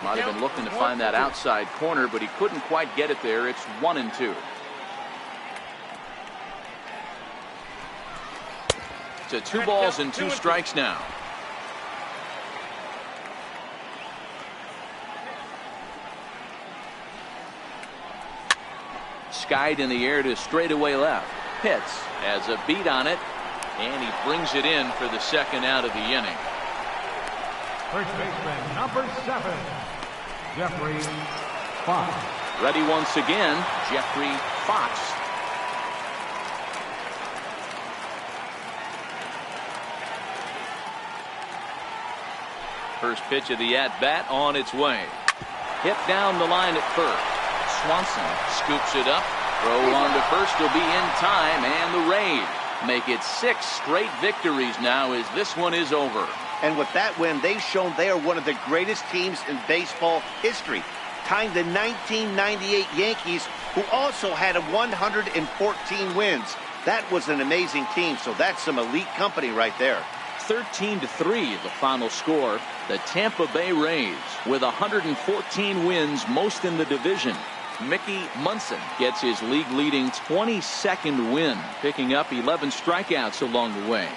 Might have been looking to find that outside corner, but he couldn't quite get it there. It's 1-2. To 2 balls and 2 strikes now. Skied in the air to straightaway left. Pitts has a beat on it, and he brings it in for the second out of the inning. First baseman, number 7, Jeffrey Fox. Ready once again, Jeffrey Fox. First pitch of the at-bat on its way. Hit down the line at first. Swanson scoops it up. Throw on to first will be in time, and the Rays make it 6 straight victories now as this one is over. And with that win, they've shown they are one of the greatest teams in baseball history, tying the 1998 Yankees, who also had 114 wins. That was an amazing team, so that's some elite company right there. 13-3 the final score. The Tampa Bay Rays with 114 wins, most in the division. Mickey Munson gets his league-leading 22nd win, picking up 11 strikeouts along the way.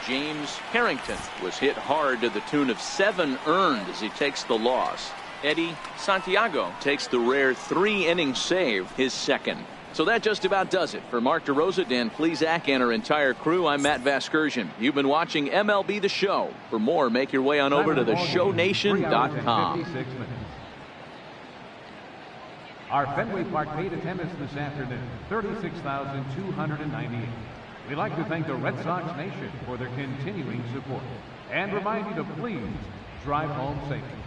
James Harrington was hit hard to the tune of 7 earned as he takes the loss. Eddie Santiago takes the rare 3-inning save, his second. So that just about does it. For Mark DeRosa, Dan Plesac, and our entire crew, I'm Matt Vasgersian. You've been watching MLB The Show. For more, make your way on over to theshownation.com. Our Fenway Park paid attendance this afternoon, 36,298. We'd like to thank the Red Sox Nation for their continuing support and remind you to please drive home safely.